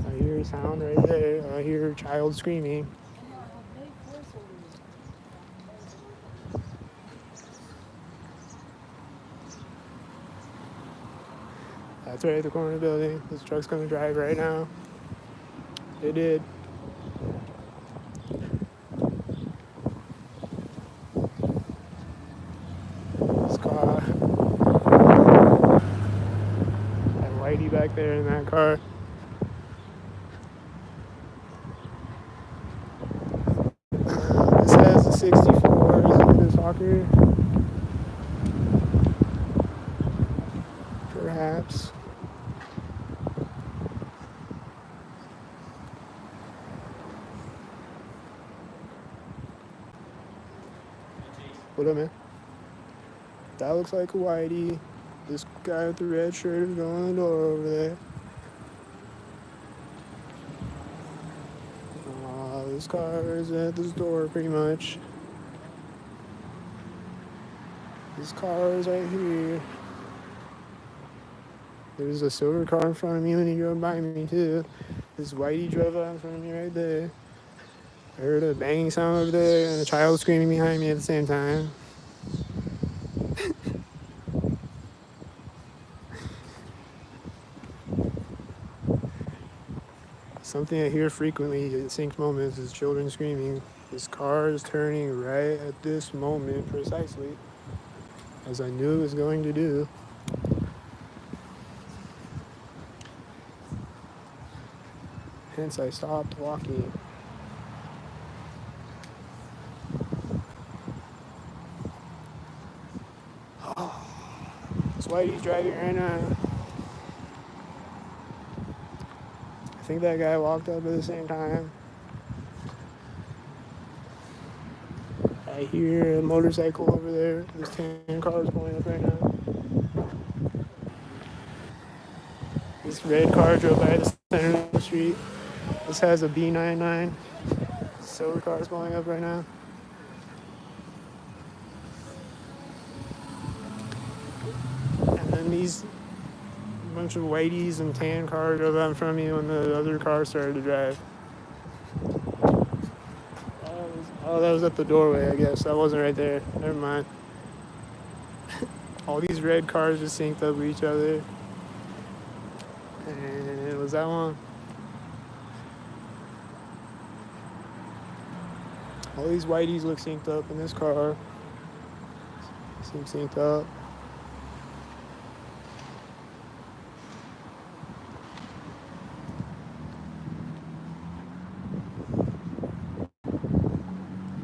I hear a sound right there. I hear a child screaming. That's right at the corner of the building. This truck's gonna drive right now. It did. This car. That whitey back there in that car. This has a 64. Is it this Hawker? Perhaps. What up, man? That looks like a whitey. This guy with the red shirt is going in the door over there. This car is at this door pretty much. This car is right here. There's a silver car in front of me when he drove by me too. This whitey drove up in front of me right there. I heard a banging sound over there and a child screaming behind me at the same time. Something I hear frequently in synced moments is children screaming. This car is turning right at this moment precisely, as I knew it was going to do. Hence I stopped walking. That's why he's driving right now. I think that guy walked up at the same time. I hear a motorcycle over there. There's 10 cars pulling up right now. This red car drove by the center of the street. This has a B99. Silver car is blowing up right now. And then these bunch of whiteys and tan cars drove out in front of me when the other car started to drive. Oh, that was at the doorway, I guess. That wasn't right there. Never mind. All these red cars just synced up with each other. And it was that one. All these whiteys look synced up in this car. Seem synced up.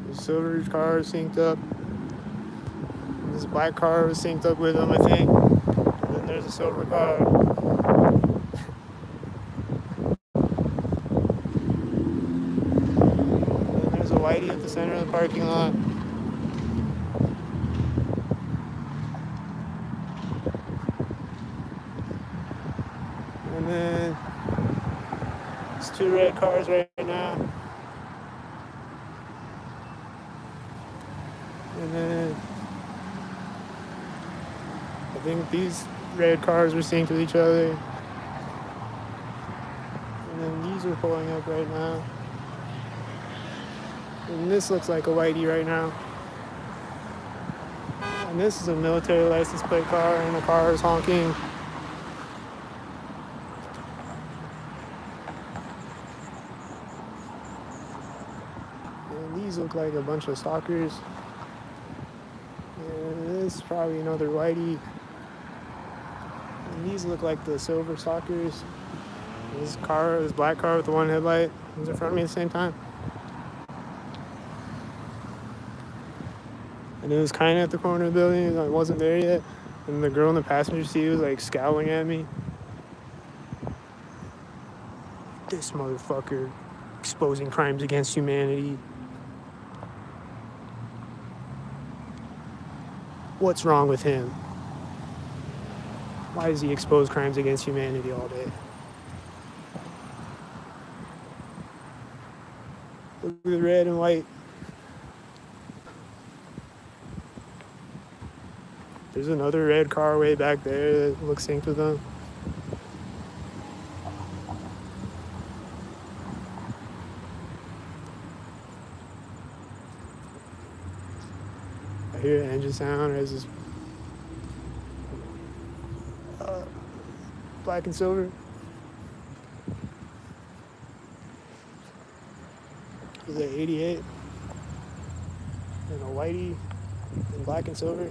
The silver car is synced up. This black car was synced up with them, I think. And then there's a silver car. And then there's a whitey at the center of the parking lot. And then there's two red cars right now. And then I think these red cars were synced with each other. And then these are pulling up right now. And this looks like a whitey right now. And this is a military license plate car, and the car is honking. And these look like a bunch of stalkers. And this is probably another whitey. And these look like the silver stalkers. This black car with the one headlight was in front of me at the same time. And it was kind of at the corner of the building, and I wasn't there yet. And the girl in the passenger seat was like scowling at me. This motherfucker exposing crimes against humanity. What's wrong with him? Why does he expose crimes against humanity all day? Look at the red and white. There's another red car way back there that looks synced with them. I hear an engine sound. There's this black and silver. Is it 88? And a whitey in black and silver.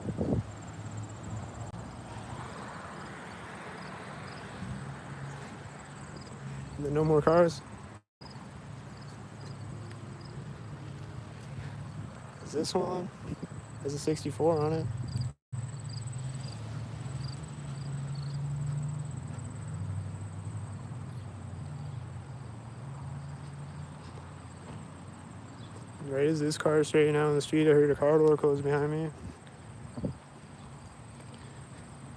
And then no more cars. Is this one? Has a 64 on it. Right as this car is straightened out on the street, I heard a car door close behind me.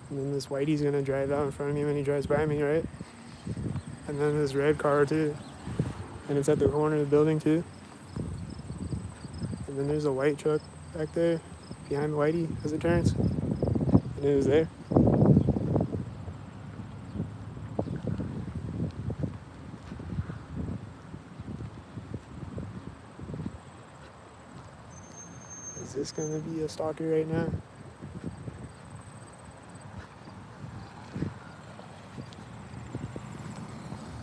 And then this whitey's gonna drive out in front of me when he drives by me, right? And then this red car too. And it's at the corner of the building too. And then there's a white truck back there behind Whitey as it turns. And it was there. Is this gonna be a stalker right now?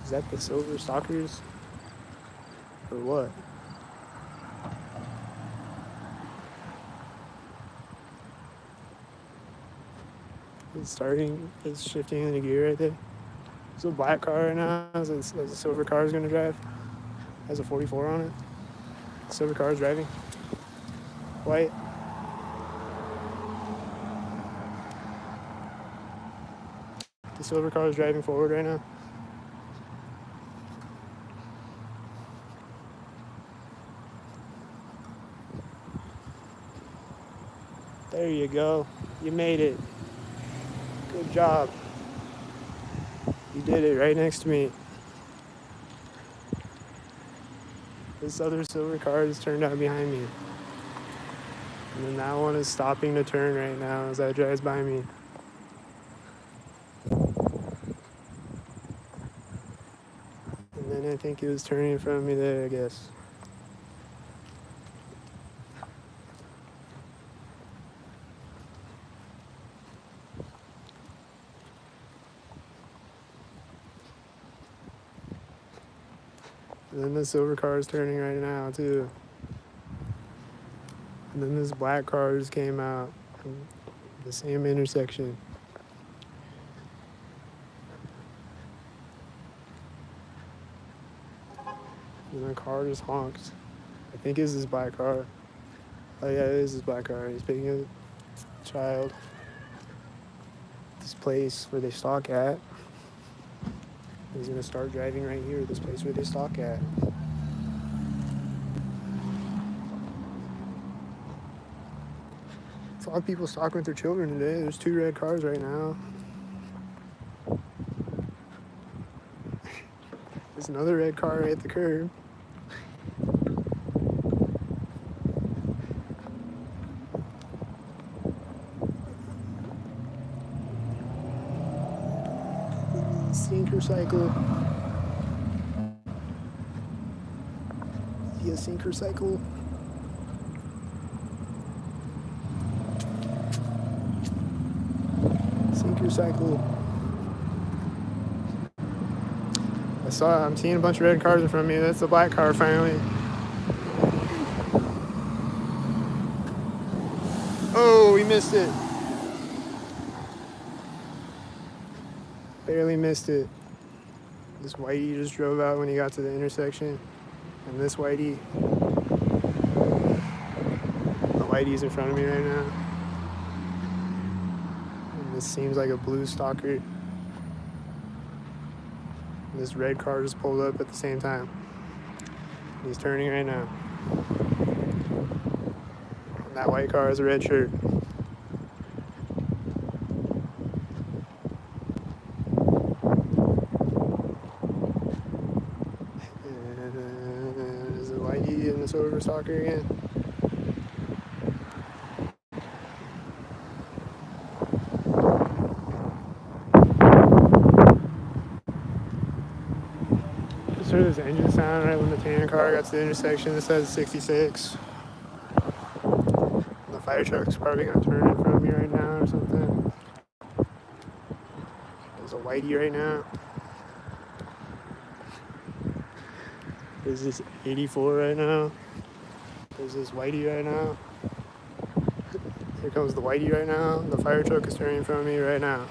Is that the silver stalkers? Or what? It's shifting into gear right there. There's a black car right now, as a silver car is gonna drive. Has a 44 on it. Silver car is driving. White. The silver car is driving forward right now. There you go. You made it. Good job. He did it right next to me. This other silver car just turned out behind me. And then that one is stopping to turn right now as that drives by me. And then I think it was turning in front of me there, I guess. And then the silver car is turning right now too. And then this black car just came out from the same intersection. And the car just honked. I think it's this black car. Oh yeah, it is this black car. He's picking a child. This place where they stalk at. He's gonna start driving right here, this place where they stalk at. There's a lot of people stalking with their children today. There's 2 red cars right now. There's another red car right at the curb. Sinker cycle. See a sinker cycle? Sinker cycle. I'm seeing a bunch of red cars in front of me. That's the black car finally. Oh, we missed it. Barely missed it. This whitey just drove out when he got to the intersection. And this whitey, the whitey's in front of me right now. And this seems like a blue stalker. And this red car just pulled up at the same time. He's turning right now. And that white car has a red shirt. There's a whitey and the silver stalker again. Just heard this engine sound right when the tan car got to the intersection. It says 66. The fire truck's probably gonna turn in front of me right now or something. There's a whitey right now. There's this 84 right now. There's this whitey right now. Here comes the whitey right now. The fire truck is turning in front of me right now.